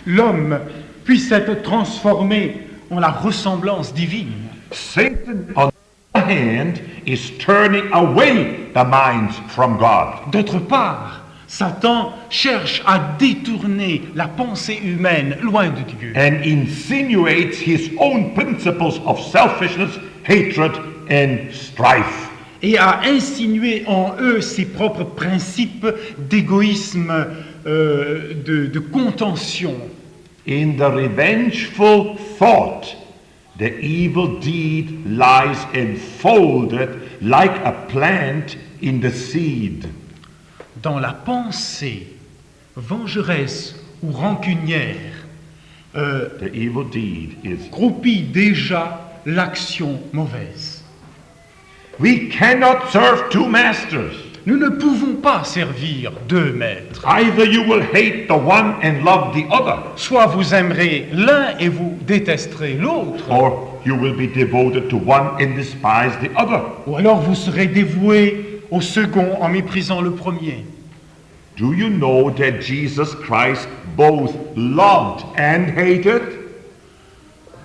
l'homme puisse être transformé en la ressemblance divine. Satan, on the other hand, is turning away the minds from God. D'autre part, Satan cherche à détourner la pensée humaine loin de Dieu And insinuates his own principles of selfishness, hatred, and strife. et à insinuer en eux ses propres principes d'égoïsme, de contention. In the revengeful thought, the evil deed lies enfolded like a plant in the seed. Dans la pensée vengeresse ou rancunière, The evil deed is. croupit déjà l'action mauvaise. We cannot serve two masters. Nous ne pouvons pas servir deux maîtres. Either you will hate the one and love the other, Soit vous aimerez l'un et vous détesterez l'autre, or you will be devoted to one and despise the other. ou alors vous serez dévoués au second en méprisant le premier. Do you know that Jesus Christ both loved and hated?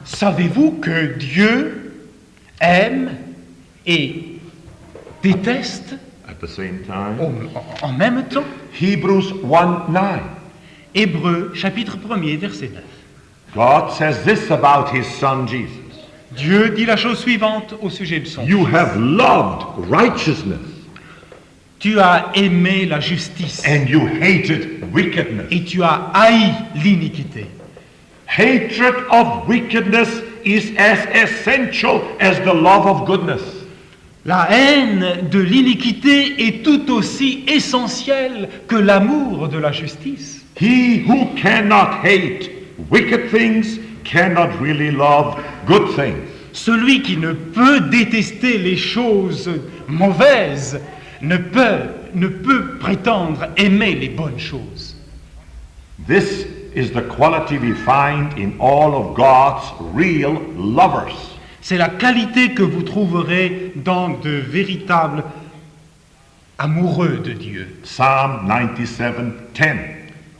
Savez-vous que Dieu aime et déteste At the same time, en même temps? Hebrews 1:9. Hébreux, chapitre 1er, verset 9. God says this about his son Jesus. Dieu dit la chose suivante au sujet de son You Fils. have loved righteousness Tu as aimé la justice and you hated wickedness. et tu as haï l'iniquité. Hatred of wickedness is as essential as the love of goodness. La haine de l'iniquité est tout aussi essentielle que l'amour de la justice. He who cannot hate wicked things cannot really love good things. Celui qui ne peut détester les choses mauvaises ne peut prétendre aimer les bonnes choses. This is the quality we find in all of God's real lovers. C'est la qualité que vous trouverez dans de véritables amoureux de Dieu. Psalm 97:10.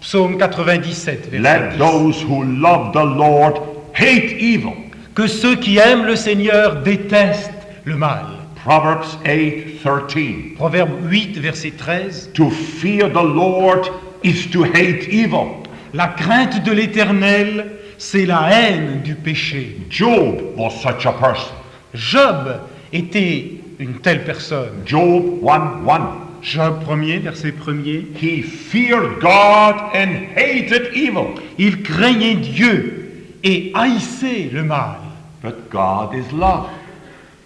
Psaume 97, verset Let 10. those who love the Lord hate evil. Que ceux qui aiment le Seigneur détestent le mal. Proverbs 8:13. Proverbe 8, verset 13. To fear the Lord is to hate evil. La crainte de l'Éternel, c'est la haine du péché. Job was such a person. Job était une telle personne. Job 1:1. Job 1er, verset 1er. He feared God and hated evil. Il craignait Dieu et haïssait le mal. But God is love.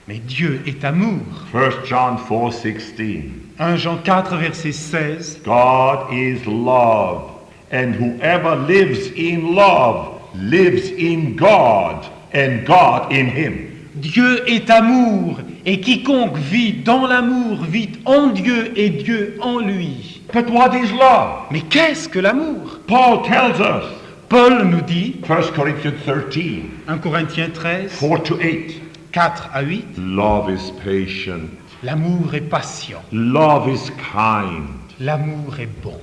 Mais Dieu est amour. 1 John 4:16. 1 Jean 4, verset 16. God is love, and whoever lives in love lives in God, and God in him. Dieu est amour, et quiconque vit dans l'amour vit en Dieu et Dieu en lui. But what is love? Mais qu'est-ce que l'amour? Paul tells us, Paul nous dit, 1 Corinthians 13, 1 Corinthiens 13, 4-8. 4 à 8, Love is patient. l'amour est patient, Love is kind. l'amour est bon,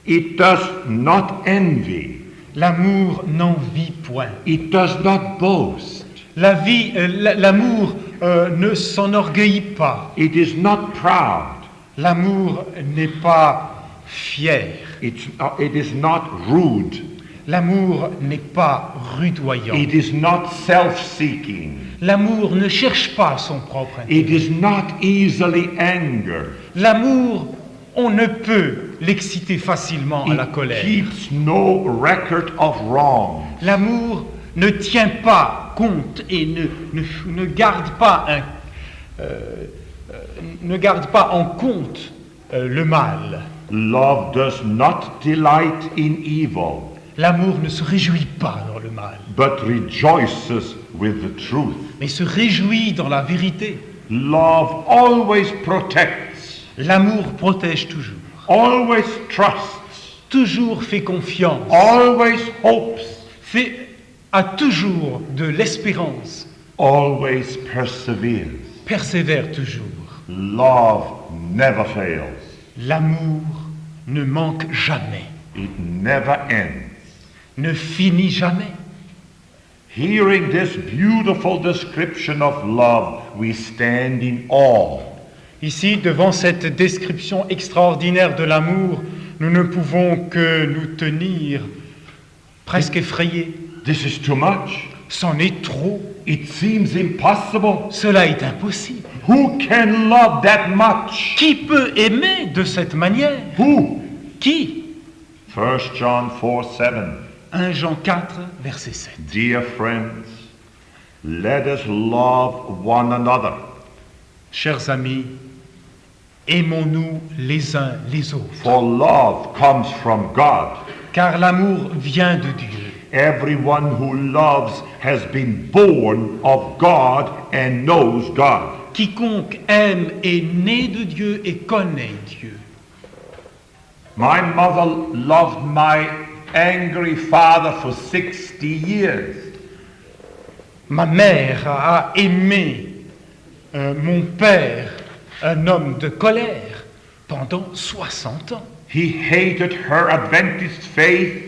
It does not envy. l'amour n'envie point. It does not boast. L'amour ne s'enorgueillit pas. It is not proud. L'amour n'est pas fier. It is not rude. L'amour n'est pas rudoyant. It is not self-seeking. L'amour ne cherche pas son propre intérêt. It is not easily angered. L'amour, on ne peut l'exciter facilement à la It colère. keeps no record of wrong. L'amour ne tient pas compte et ne garde pas en compte le mal. Love does not delight in evil, L'amour ne se réjouit pas dans le mal, but rejoices with the truth. mais se réjouit dans la vérité. Love always protects, L'amour protège toujours, always trusts, toujours fait confiance, always hopes, a toujours de l'espérance, always perseveres. persévère toujours. Love never fails. L'amour ne manque jamais, It never ends. ne finit jamais. Hearing this beautiful description of love, we stand in awe. Ici, devant cette description extraordinaire de l'amour, nous ne pouvons que nous tenir presque effrayés. This is too much. C'en est trop. It seems impossible. Cela est impossible. Who can love that much? Qui peut aimer de cette manière? Who? Qui? 1 John 4:7. 1 Jean 4, verset 7. Dear friends, let us love one another. Chers amis, aimons-nous les uns les autres, For love comes from God. car l'amour vient de Dieu. Everyone who loves has been born of God and knows God. quiconque aime est né de Dieu et connaît Dieu. My mother loved my angry father for 60 years. Ma mère a aimé mon père, un homme de colère, pendant 60 ans. He hated her Adventist faith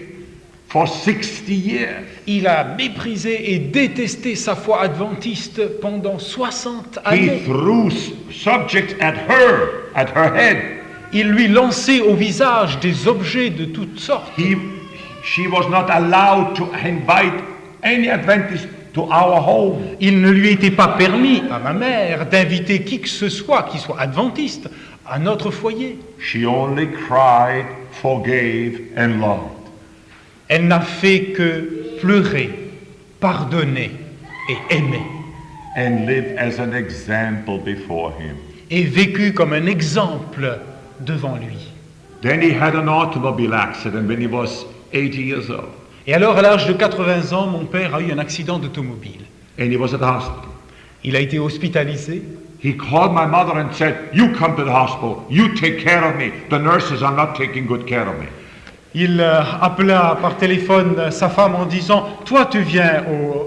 for 60 years. Il a méprisé et détesté sa foi adventiste pendant 60 He années. threw subjects at her head. Il lui lançait au visage des objets de toutes sortes. She was not allowed to invite any Adventist to our home. Il ne lui était pas permis à ma mère d'inviter qui que ce soit qui soit adventiste à notre foyer. She only cried, forgave, and loved. Elle n'a fait que pleurer, pardonner et aimer. And lived as an example before him. Et vécu comme un exemple devant lui. Then he had an automobile accident when he was 80 years old. Et alors, à l'âge de 80 ans, mon père a eu un accident d'automobile. And he was at the hospital. Il a été hospitalisé. He called my mother and said, "You come to the hospital. You take care of me. The nurses are not taking good care of me." Il appela par téléphone sa femme en disant « Toi, tu viens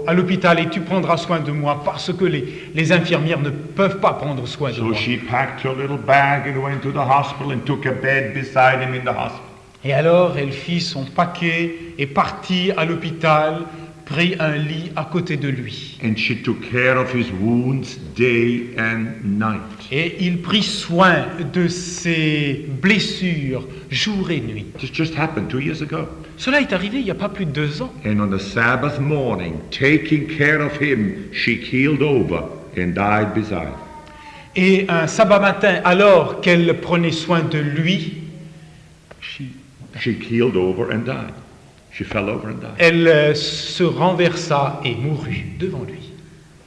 à l'hôpital et tu prendras soin de moi parce que les infirmières ne peuvent pas prendre soin de So moi. » she packed her little bag and went to the hospital and took a bed beside him in the hospital. Et alors, elle fit son paquet et partit à l'hôpital, prit un lit à côté de lui. And she took care of his wounds day and night. Et il prit soin de ses blessures jour et nuit. This just happened 2 years ago. Cela est arrivé il n'y a pas plus de 2 ans. And on the Sabbath morning, taking care of him, she keeled over and died beside him. Et un sabbat matin, alors qu'elle prenait soin de lui, She keeled over and died. She fell over and died. elle se renversa et mourut devant lui.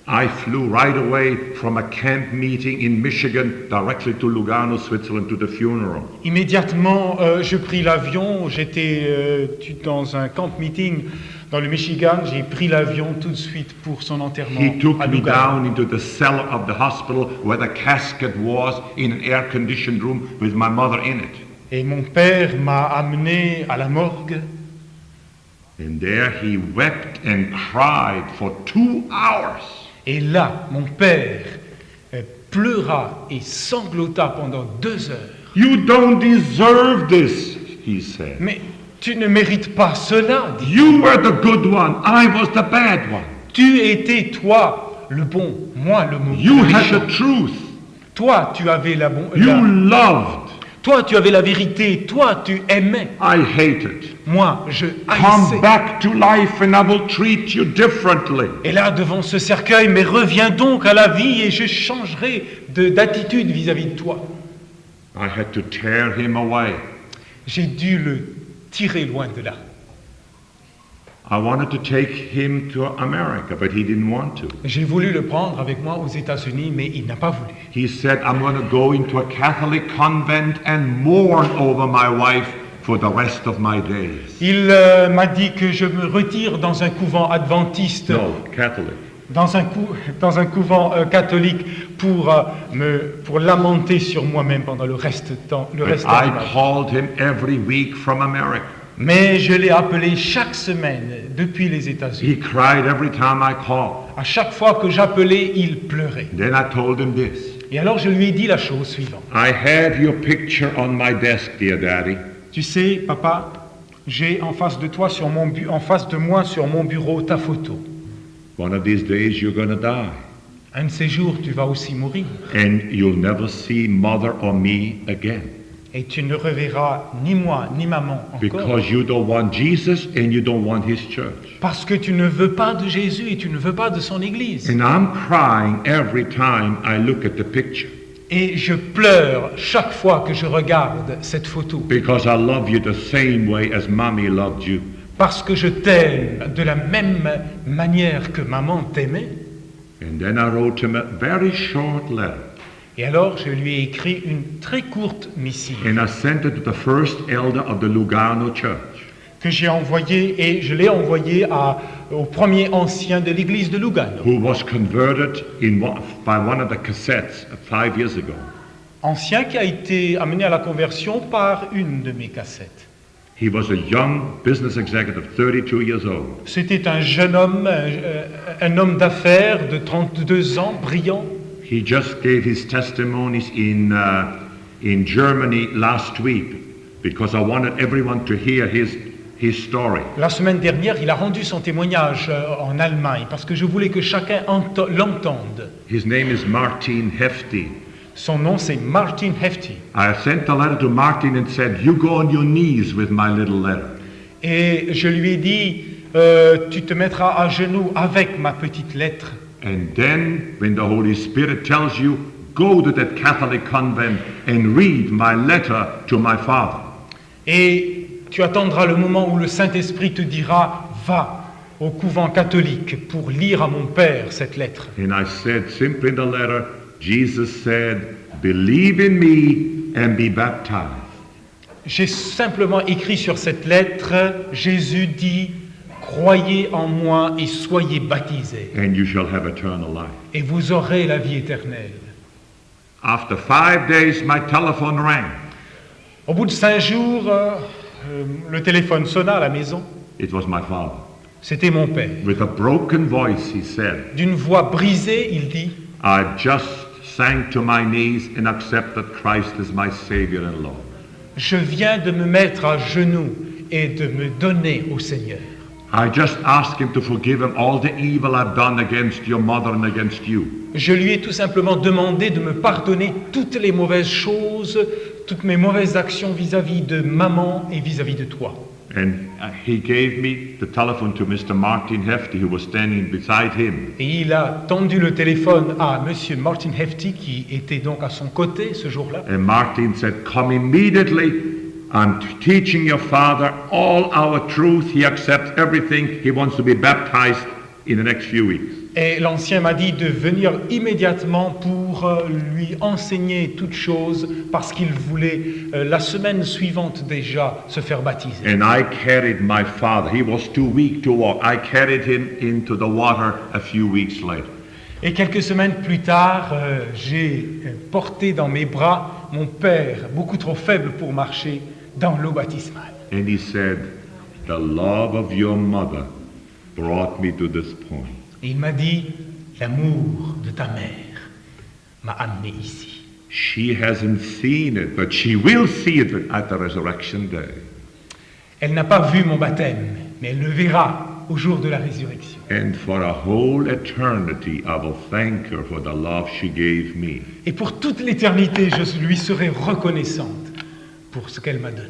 I flew right away from a camp meeting in Michigan directly to Lugano, Switzerland, to the funeral. Immédiatement, je pris l'avion. J'étais dans un camp meeting dans le Michigan. J'ai pris l'avion tout de suite pour son enterrement He took à me Lugano. down into the cellar of the hospital where the casket was in an air-conditioned room with my mother in it. Et mon père m'a amené à la morgue. And there he wept and cried for 2 hours. Et là, mon père pleura et sanglota pendant 2 heures. You don't deserve this, he said. Mais tu ne mérites pas cela, dit. You were the good one, I was the bad one. Tu étais, toi, le bon, moi, le mauvais. You le had méchant. the truth. Toi, tu avais la bonne. You loved. Toi, tu avais la vérité. Toi, tu aimais. I hated. Moi, je Come haïssais. back to life and I will treat you differently. Et là, devant ce cercueil, mais reviens donc à la vie et je changerai d'attitude vis-à-vis de toi. I had to tear him away. J'ai dû le tirer loin de là. I wanted to take him to America, but he didn't want to. J'ai voulu le prendre avec moi aux États-Unis, mais il n'a pas voulu. He said, I'm going to go into a Catholic convent and mourn over my wife for the rest of my days. Il m'a dit que je me retire dans un couvent adventiste, No, Catholic. dans un couvent catholique pour lamenter sur moi-même pendant le reste But de ma I vie. called him every week from America. Mais je l'ai appelé chaque semaine depuis les États-Unis. He cried every time I called. À chaque fois que j'appelais, il pleurait. Then I told him this. Et alors je lui ai dit la chose suivante. I have your picture on my desk, dear Daddy. Tu sais, papa, j'ai en face de moi sur mon bureau ta photo. One of these days you're going to die. Un de ces jours, tu vas aussi mourir. And you'll never see mother or me again. Et tu ne reverras ni moi, ni maman encore. Because you don't want Jesus and you don't want his church. Parce que tu ne veux pas de Jésus et tu ne veux pas de son Église. And I'm crying every time I look at the picture. Et je pleure chaque fois que je regarde cette photo. Because I love you the same way as mommy loved you. Parce que je t'aime de la même manière que maman t'aimait. And then I wrote him a very short letter. Et alors je lui ai écrit une très courte missive And I sent it to the first elder of the Lugano church. que j'ai envoyé, et je l'ai envoyé au premier ancien de l'église de Lugano, who was converted by one of the cassettes 5 years ago. ancien qui a été amené à la conversion par une de mes cassettes. He was a young business executive, 32 years old. C'était un jeune homme, un homme d'affaires de 32 ans, brillant. He just gave his testimonies in Germany last week because I wanted everyone to hear his story. La semaine dernière, il a rendu son témoignage en Allemagne parce que je voulais que chacun l'entende. His name is Martin Hefti. Son nom, c'est Martin Hefti. I sent a letter to Martin and said, you go on your knees with my little letter. Et je lui ai dit, tu te mettras à genoux avec ma petite lettre. And then, when the Holy Spirit tells you, go to that Catholic convent and read my letter to my father. Et tu attendras le moment où le Saint-Esprit te dira, va au couvent catholique pour lire à mon père cette lettre. And I said simply in the letter, Jesus said, believe in me and be baptized. J'ai simplement écrit sur cette lettre, Jésus dit, croyez en moi et soyez baptisés, And you shall have eternal life. et vous aurez la vie éternelle. After 5 days, my telephone rang. Au bout de 5 jours, le téléphone sonna à la maison. It was my father. C'était mon père. With a broken voice, he said, D'une voix brisée, il dit, I just sank to my knees and accepted Christ as my Savior and Lord. je viens de me mettre à genoux et de me donner au Seigneur. I just asked him to forgive him all the evil I've done against your mother and against you. Je lui ai tout simplement demandé de me pardonner toutes les mauvaises choses, toutes mes mauvaises actions vis-à-vis de maman et vis-à-vis de toi. And he gave me the telephone to Mr. Martin Hefti, who was standing beside him. Et il a tendu le téléphone à Monsieur Martin Hefti, qui était donc à son côté ce jour-là. And Martin said, come immediately. I'm teaching your father all our truth. He accepts everything. He wants to be baptized in the next few weeks. Et l'ancien m'a dit de venir immédiatement pour lui enseigner toutes choses parce qu'il voulait la semaine suivante déjà se faire baptiser. And I carried my father. He was too weak to walk. I carried him into the water a few weeks later. Et quelques semaines plus tard, j'ai porté dans mes bras mon père, beaucoup trop faible pour marcher, dans l'eau baptismale. And he said, the love of your mother brought me to this point. Et il m'a dit, l'amour de ta mère m'a amené ici. She hasn't seen it, but she will see it at the resurrection day. Elle n'a pas vu mon baptême, mais elle le verra au jour de la résurrection. And for a whole eternity, I will thank her for the love she gave me. Et pour toute l'éternité, je lui serai reconnaissante pour ce qu'elle m'a donné.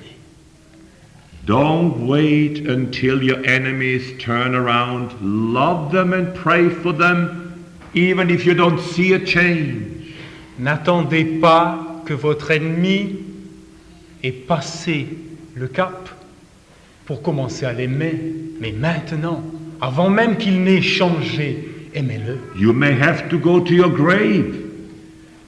Don't wait until your enemies turn around. Love them and pray for them, even if you don't see a change. N'attendez pas que votre ennemi ait passé le cap pour commencer à l'aimer, mais maintenant, avant même qu'il n'ait changé, aimez-le. You may have to go to your grave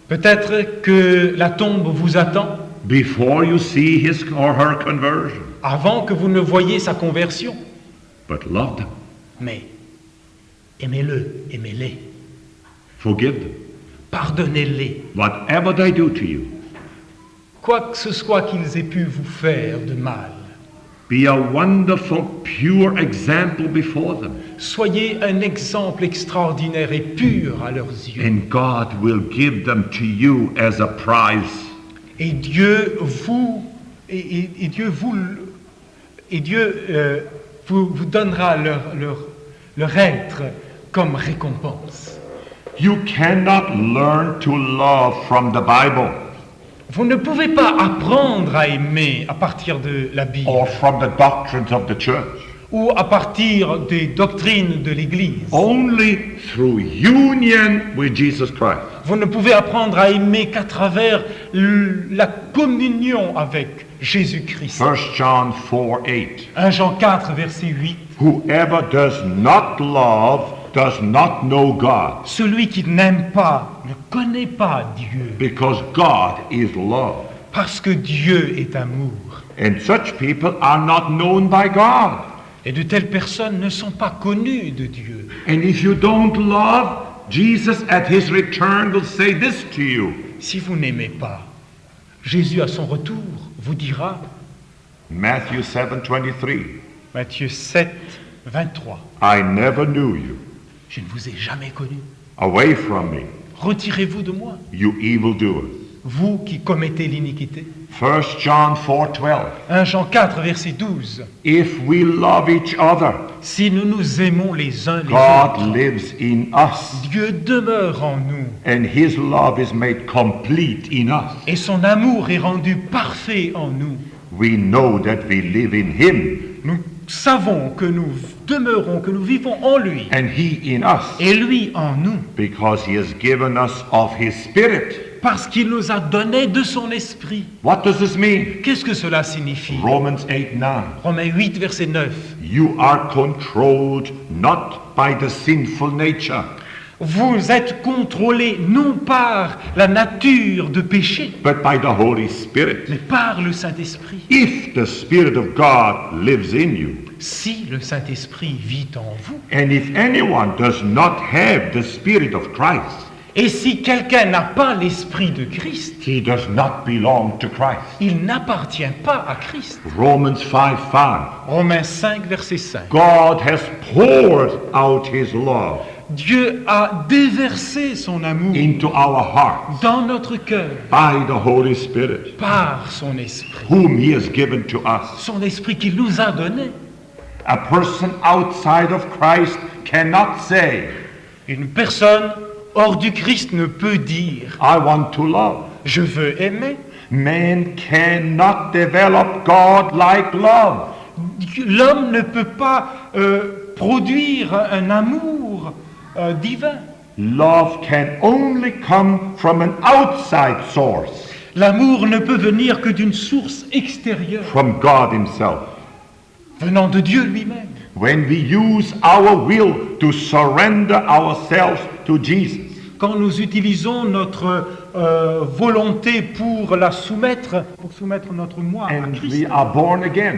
Peut-être que la tombe vous attend before you see his or her conversion. avant que vous ne voyiez sa conversion, But love them. mais aimez-le, aimez-les, Forgive them. pardonnez-les, Whatever they do to you, quoi que ce soit qu'ils aient pu vous faire de mal. be a wonderful, pure example before them. Soyez un exemple extraordinaire et pur à leurs yeux. And God will give them to you as a prize. Et Dieu vous vous donnera leur être comme récompense. You cannot learn to love from the Bible Vous ne pouvez pas apprendre à aimer à partir de la Bible or from the doctrines of the church. ou à partir des doctrines de l'Église. Only through union with Jesus Christ. Vous ne pouvez apprendre à aimer qu'à travers la communion avec Jésus-Christ. 1 John 4:8. 1 Jean 4, verset 8. Whoever does not love does not know God, Celui qui n'aime pas ne connaît pas Dieu, because God is love. parce que Dieu est amour. And such people are not known by God. Et de telles personnes ne sont pas connues de Dieu. And if you don't love, Jesus at his return will say this to you. Si vous n'aimez pas, Jésus à son retour vous dira, Matthew 7:23. Matthieu 7, 23, I never knew you. je ne vous ai jamais connu. Away from me, Retirez-vous de moi, you evildoers. vous qui commettez l'iniquité. 1 John 4:12. 1 Jean 4, verset 12. If we love each other, Si nous nous aimons les uns les God autres, lives in us, Dieu demeure en nous and his love is made complete in us. et son amour est rendu parfait en nous. We know that we live in him, Nous savons que nous demeurons, que nous vivons en lui and he in us, et lui en nous, because he has given us of his Spirit. parce qu'il nous a donné de son esprit. What does this mean? Qu'est-ce que cela signifie? Romans 8:9. Romains 8, verset 9. You are controlled not by the sinful nature, Vous êtes contrôlés non par la nature de péché, but by the Holy Spirit. mais par le Saint-Esprit. If the Spirit of God lives in you, Si le Saint-Esprit vit en vous, and if anyone does not have the Spirit of Christ, et si quelqu'un n'a pas l'Esprit de Christ, he does not belong to Christ. il n'appartient pas à Christ. Romans 5:5. Romains 5, verset 5. God has poured out his love Dieu a déversé son amour into our hearts dans notre cœur by the Holy Spirit, par son Esprit. whom he has given to us. Son Esprit qu'il nous a donné. A person outside of Christ cannot say, Une personne hors du Christ ne peut dire I want to love. « Je veux aimer ». Man cannot develop God-like love. L'homme ne peut pas produire un amour divin. Love can only come from an outside source, L'amour ne peut venir que d'une source extérieure, from God himself. venant de Dieu lui-même. When we use our will to surrender ourselves to Jesus, Quand nous utilisons notre volonté pour soumettre notre moi à and Christ, we are born again,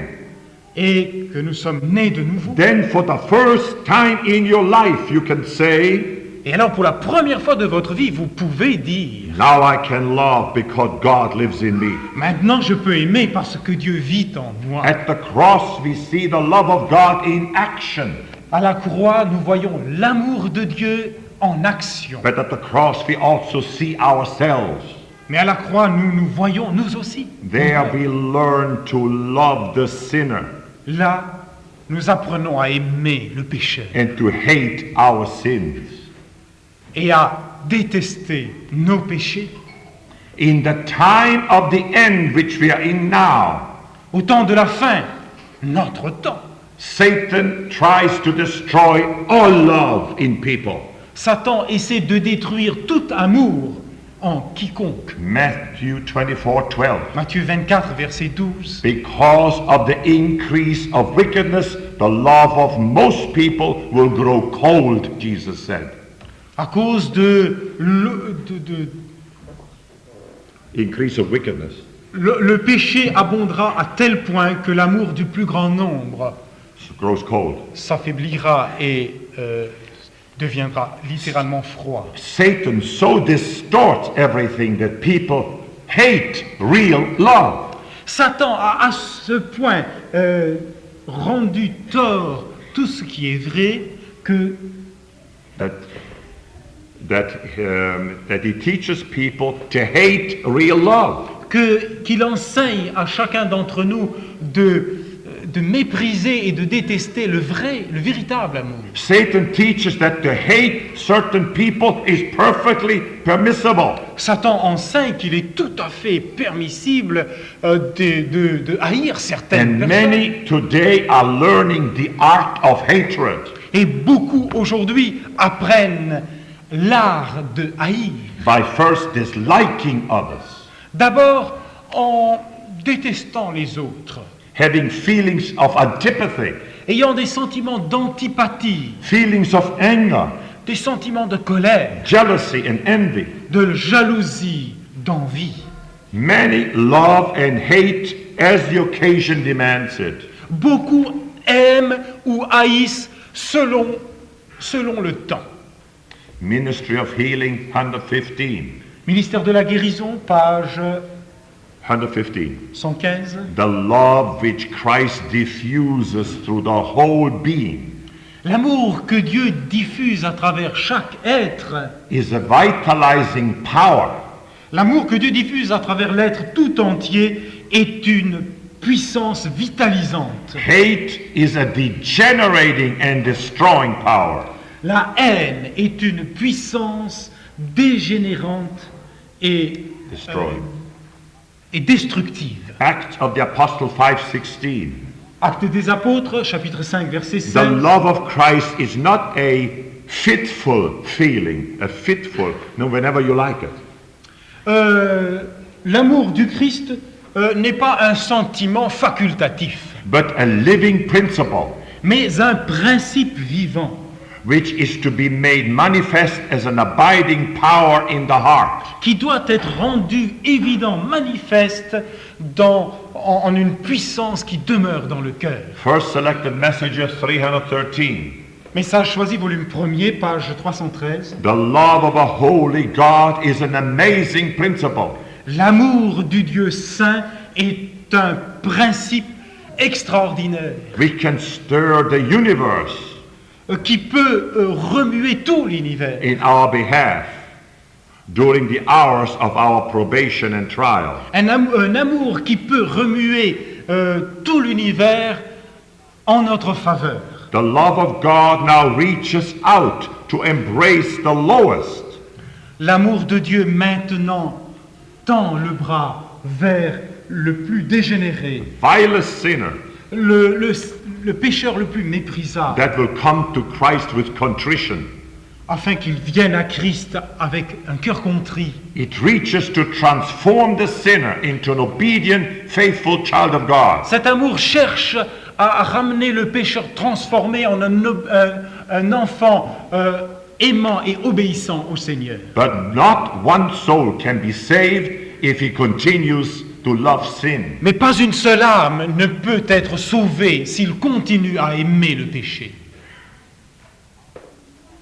et que nous sommes nés de nouveau. then for the first time in your life you can say, Et alors pour la première fois de votre vie, vous pouvez dire now I can love because God lives in me. « Maintenant je peux aimer parce que Dieu vit en moi ». At the cross we see the love of God in action, À la croix, nous voyons l'amour de Dieu en action. but at the cross we also see ourselves. Mais à la croix, nous voyons nous aussi. There we learn to love the sinner Là, nous apprenons à aimer le pécheur and to hate our sins. et à détester nos péchés. In the time of the end which we are in now, Au temps de la fin, notre temps, Satan tries to destroy all love in people. Satan essaie de détruire tout amour en quiconque. Matthew 24:12. Matthieu 24, verset 12. Because of the increase of wickedness, the love of most people will grow cold, Jesus said. À cause de Increase of wickedness. le péché abondera à tel point que l'amour du plus grand nombre Grows cold. s'affaiblira et deviendra littéralement froid. Satan so distorts everything that people hate real love. Satan a à ce point rendu tort tout ce qui est vrai que That he teaches people to hate real love. qu'il enseigne à chacun d'entre nous de mépriser et de détester le véritable amour. Satan teaches that to hate certain people is perfectly permissible. Satan enseigne qu'il est tout à fait permissible de haïr certaines And personnes. many today are learning the art of hatred. Et beaucoup aujourd'hui apprennent l'art de haïr. By first disliking others, D'abord en détestant les autres, having feelings of antipathy, ayant des sentiments d'antipathie, feelings of anger, des sentiments de colère, jealousy and envy. de jalousie, d'envie. Many love and hate as the occasion demands it. Beaucoup aiment ou haïssent selon le temps. Ministry of Healing, 115. Ministère de la guérison, page 115. 115. The love which Christ diffuses through the whole being L'amour que Dieu diffuse à travers chaque être, is a vitalizing power. l'amour que Dieu diffuse à travers l'être tout entier est une puissance vitalisante. Hate is a degenerating and destroying power. La haine est une puissance dégénérante et, Destroying. et destructive. Acts of the Apostle 5:16. Actes des Apôtres, chapitre 5, verset The 16. love of Christ is not a fitful feeling, no, whenever you like it. L'amour du Christ n'est pas un sentiment facultatif, But a living principle, mais un principe vivant which is to be made manifest as an abiding power in the heart. qui doit être rendu évident, manifeste en une puissance qui demeure dans le cœur. First Selected Messages 313. Message choisi, volume 1er, page 313. The love of a holy God is an amazing principle. L'amour du Dieu saint est un principe extraordinaire We can stir the universe qui peut remuer tout l'univers in our behalf during the hours of our probation and trial. un amour qui peut remuer tout l'univers en notre faveur. The love of God now reaches out to embrace the lowest. L'amour de Dieu maintenant tend le bras vers le plus dégénéré, Vilest sinner le pécheur le plus méprisable, that will come to Christ with contrition. afin qu'il vienne à Christ avec un cœur contrit. It reaches to transform the sinner into an obedient, faithful child of God. Cet amour cherche à ramener le pécheur transformé en un enfant aimant et obéissant au Seigneur. But not one soul can be saved if he continues to love sin. Mais pas une seule âme ne peut être sauvée s'il continue à aimer le péché.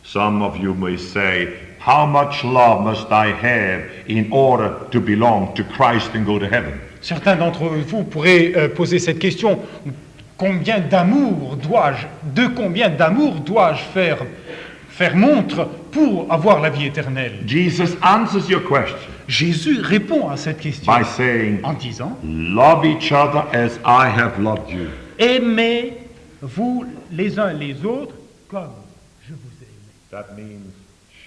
Some of you may say, how much love must I have in order to belong to Christ and go to heaven? Certains d'entre vous pourraient poser cette question. De combien d'amour dois-je faire montre pour avoir la vie éternelle? Jesus answers your question Jésus répond à cette question by saying, en disant: love each other as I have loved you. aimez-vous les uns les autres comme je vous ai aimé. That means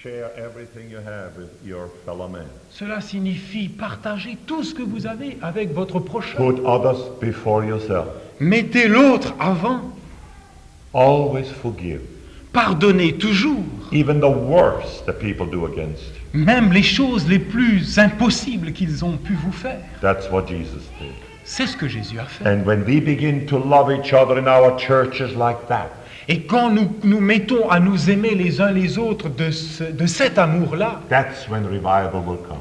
share everything you have with your fellow man. Cela signifie partager tout ce que vous avez avec votre prochain. Put others before yourself. Mettez l'autre avant. Always forgive. Pardonnez toujours, Even the worst that people do against you. même les choses les plus impossibles qu'ils ont pu vous faire. That's what Jesus did. C'est ce que Jésus a fait. And when we begin to love each other in our churches like that, Et quand nous mettons à nous aimer les uns les autres de cet amour-là, that's when revival will come.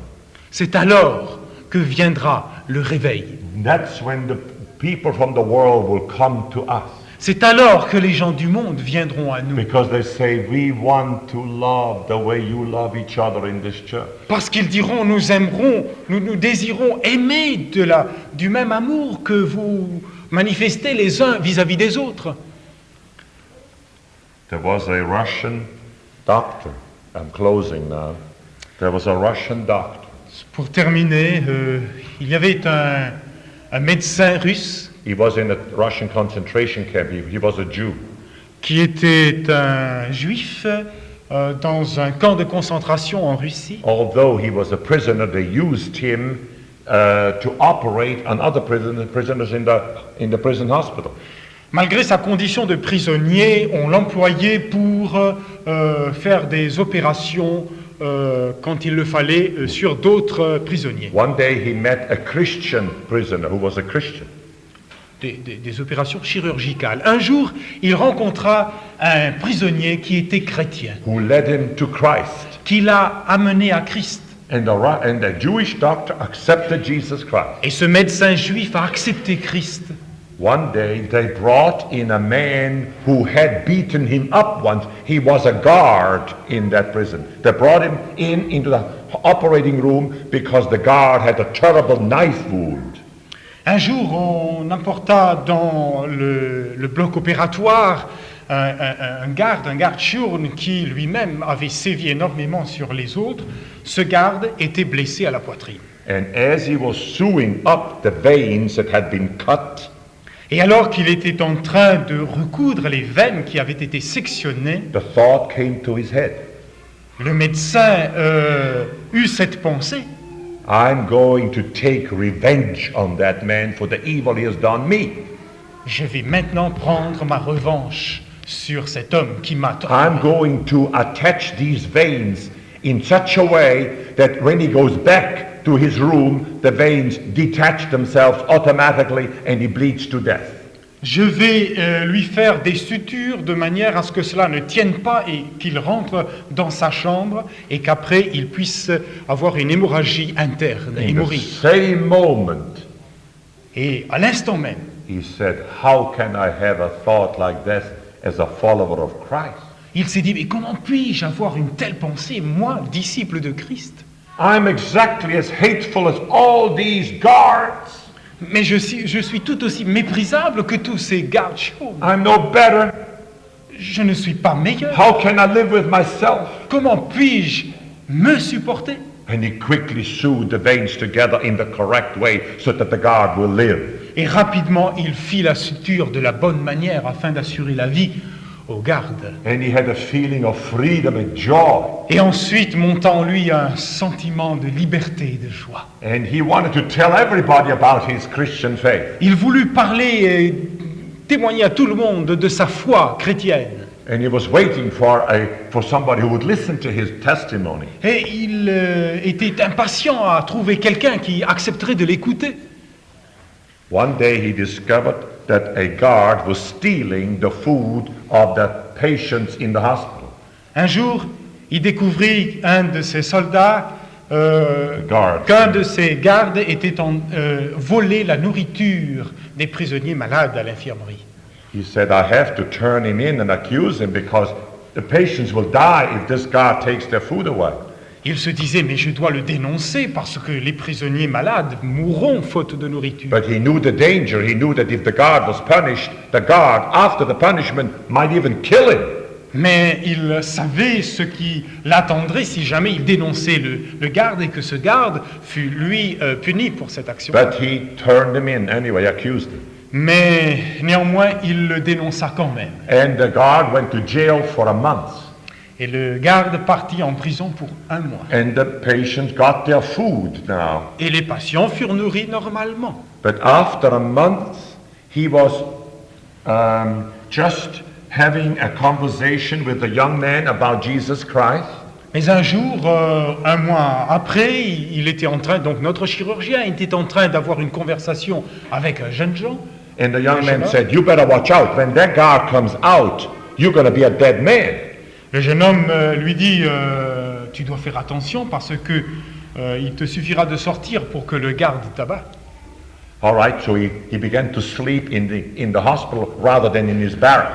c'est alors que viendra le réveil. That's when the people from the world will come to us. C'est alors que les gens du monde viendront à nous. Because they say, we want to love the way you love each other in this church. Parce qu'ils diront, nous désirons aimer du même amour que vous manifestez les uns vis-à-vis des autres. There was a Russian doctor. I'm closing now. There was a Russian doctor. Pour terminer, il y avait un médecin russe He was in a Russian concentration camp. He was a Jew. qui était un juif dans un camp de concentration en Russie. Although he was a prisoner, they used him to operate on other prisoners in the prison hospital. Malgré sa condition de prisonnier, on l'employait pour faire des opérations quand il le fallait sur d'autres prisonniers. One day he met a Christian prisoner who was a Christian. Des opérations chirurgicales. Un jour, il rencontra un prisonnier qui était chrétien, Who led him to Christ. qui l'a amené à Christ. And the Jewish doctor accepted Jesus Christ. Et ce médecin juif a accepté Christ. One day they brought in a man who had beaten him up once. He was a guard in that prison. They brought him into the operating room because the guard had a terrible knife wound. Un jour, on apporta dans le bloc opératoire un garde chiourne qui lui-même avait sévi énormément sur les autres. Ce garde était blessé à la poitrine. And as he was sewing up the veins that had been cut, Et alors qu'il était en train de recoudre les veines qui avaient été sectionnées, the thought came to his head, le médecin eut cette pensée. I'm going to take revenge on that man for the evil he has done me. Je vais maintenant prendre ma revanche sur cet homme qui m'a I'm torturé. going to attach these veins in such a way that when he goes back to his room, the veins detach themselves automatically and he bleeds to death. Je vais lui faire des sutures de manière à ce que cela ne tienne pas et qu'il rentre dans sa chambre et qu'après il puisse avoir une hémorragie interne et In the mourir. same moment, Et à l'instant même, he said, how can I have a thought like this as a follower of Christ? il s'est dit, mais comment puis-je avoir une telle pensée, moi, disciple de Christ? I'm exactly as hateful as all these guards. Mais je suis tout aussi méprisable que tous ces gardes chauds. I'm no better. Je ne suis pas meilleur. How can I live with myself? Comment puis-je me supporter? And he quickly sewed the veins together in the correct way so that the guard will live. Et rapidement, il fit la suture de la bonne manière afin d'assurer la vie aux gardes. And he had a feeling of freedom and joy. Et ensuite monta en lui un sentiment de liberté et de joie. And he wanted to tell everybody about his Christian faith. Il voulut parler et témoigner à tout le monde de sa foi chrétienne. And he was waiting for somebody who would listen to his testimony. Et il était impatient à trouver quelqu'un qui accepterait de l'écouter. One day he discovered that a guard was stealing the food of the patients in the hospital. Un jour, il découvrit un de ses soldats Guard. qu'un de ses gardes était volé la nourriture des prisonniers malades à l'infirmerie. He said, I have to turn him in and accuse him because the patients will die if this guard takes their food away. Il se disait, mais je dois le dénoncer parce que les prisonniers malades mourront faute de nourriture. But he knew the danger. He knew that if the guard was punished, the guard, after the punishment, might even kill him. Mais il savait ce qui l'attendrait si jamais il dénonçait le garde et que ce garde fut, lui, puni pour cette action. But he turned him in anyway, accused him. Mais néanmoins, il le dénonça quand même. And the guard went to jail for a month. Et le garde partit en prison pour 1 mois. And the patients got their food now. Et les patients furent nourris normalement. But after a month, he was just having a conversation with a young man about Jesus Christ. Mais un jour, 1 mois après, il était en train, donc notre chirurgien était en train d'avoir une conversation avec un jeune gens. And the young man said, you better watch out. When that guard comes out, you're going to be a dead man. Le jeune homme lui dit, tu dois faire attention parce que il te suffira de sortir pour que le garde t'abatte. All right, so he began to sleep in the hospital rather than in his barrack.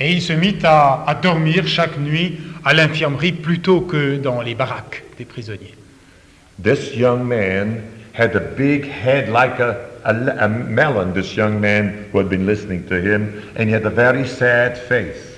Et il se mit à dormir chaque nuit à l'infirmerie plutôt que dans les baraques des prisonniers. This young man had a big head like a melon, this young man who had been listening to him, and he had a very sad face.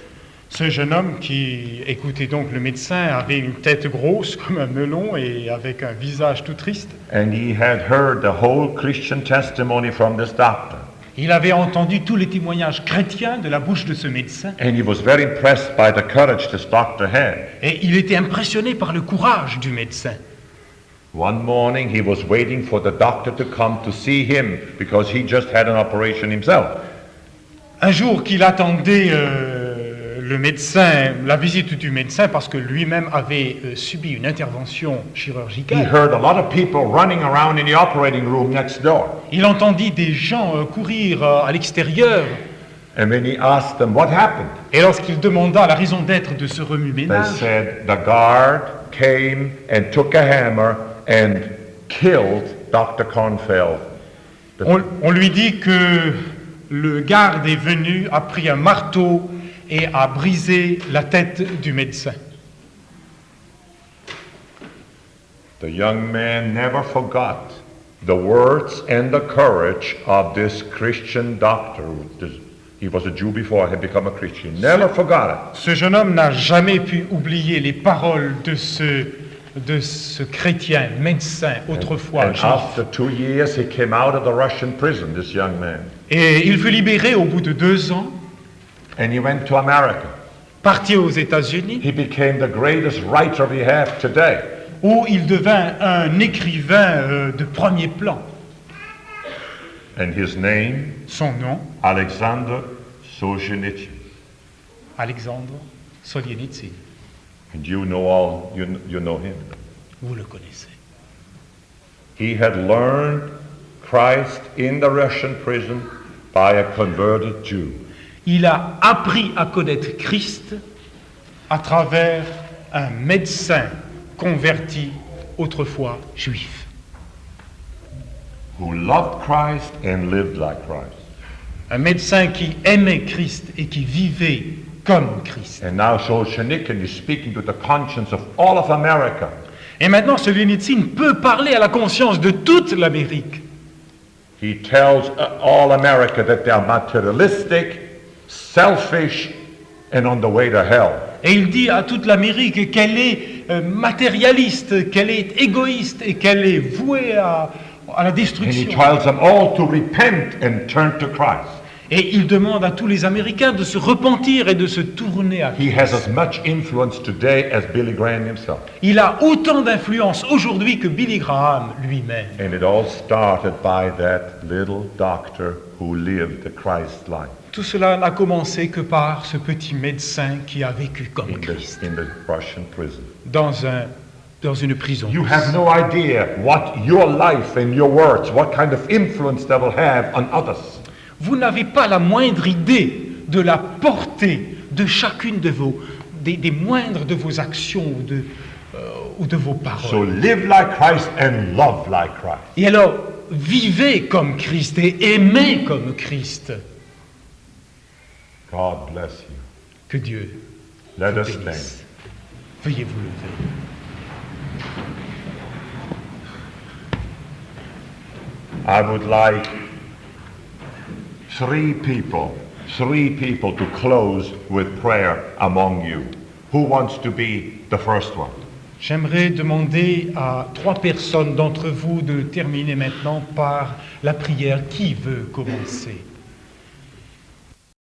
Ce jeune homme qui écoutait donc le médecin avait une tête grosse comme un melon et avec un visage tout triste. And he had heard the whole Christian testimony from this doctor. Il avait entendu tous les témoignages chrétiens de la bouche de ce médecin And he was very impressed by the courage this doctor had. et il était impressionné par le courage du médecin. One morning he was waiting for the doctor to come to see him because he just had an operation himself. Un jour qu'il attendait le médecin, la visite du médecin parce que lui-même avait subi une intervention He chirurgicale. heard a lot of people running around in the operating room next door. Il entendit des gens courir à l'extérieur And when he asked them what happened, et lorsqu'il demanda la raison d'être de ce they remue-ménage, said the guard came and took a hammer and killed Dr. Kornfeld. On lui dit que le garde est venu, a pris un marteau et a brisé la tête du médecin. The young man never forgot the words and the courage of this Christian doctor. He was a Jew before, had become a Christian. Never forgot it. Ce jeune homme n'a jamais pu oublier les paroles de ce chrétien, médecin, autrefois And juif. after 2 years, he came out of the Russian prison, this young man. Et il fut libéré au bout de 2 ans, And he went to America. parti aux États-Unis, He became the greatest writer we have today. où il devint un écrivain de premier plan. And his name, Son nom, Alexander Solzhenitsyn. Alexandre Solzhenitsyn. And you know him. Vous le connaissez. He had learned Christ in the Russian prison by a converted Jew. Il a appris à connaître Christ à travers un médecin converti autrefois juif. Who loved Christ and lived like Christ. Un médecin qui aimait Christ et qui vivait comme Christ. And now Solzhenitsyn is speaking to the conscience of all of America. Et maintenant, Solzhenitsyn peut parler à la conscience de toute l'Amérique. He tells all America that they are materialistic, selfish, and on the way to hell. Et il dit à toute l'Amérique qu'elle est matérialiste, qu'elle est égoïste et qu'elle est vouée à la And he destruction. tells them all to repent and turn to Christ. Et il demande à tous les Américains de se repentir et de se tourner à He has Christ. as much influence today as Billy Graham himself. Il a autant d'influence aujourd'hui que Billy Graham lui-même. And it all started by that little doctor who lived the Christ life Tout cela n'a commencé que par ce petit médecin qui a vécu comme Christ in the Russian prison. dans une prison. You have no idea what your life and your words, what kind of influence they will have on others. Vous n'avez pas la moindre idée de la portée de chacune de des moindres de vos actions ou de vos So paroles. live like Christ and love like Christ. Et alors, vivez comme Christ et aimez comme Christ. God bless you. Que Dieu Let vous us stand. bénisse. Veuillez vous lever. I would like three people to close with prayer among you. Who wants to be the first one? J'aimerais demander à 3 personnes d'entre vous de terminer maintenant par la prière. Qui veut commencer?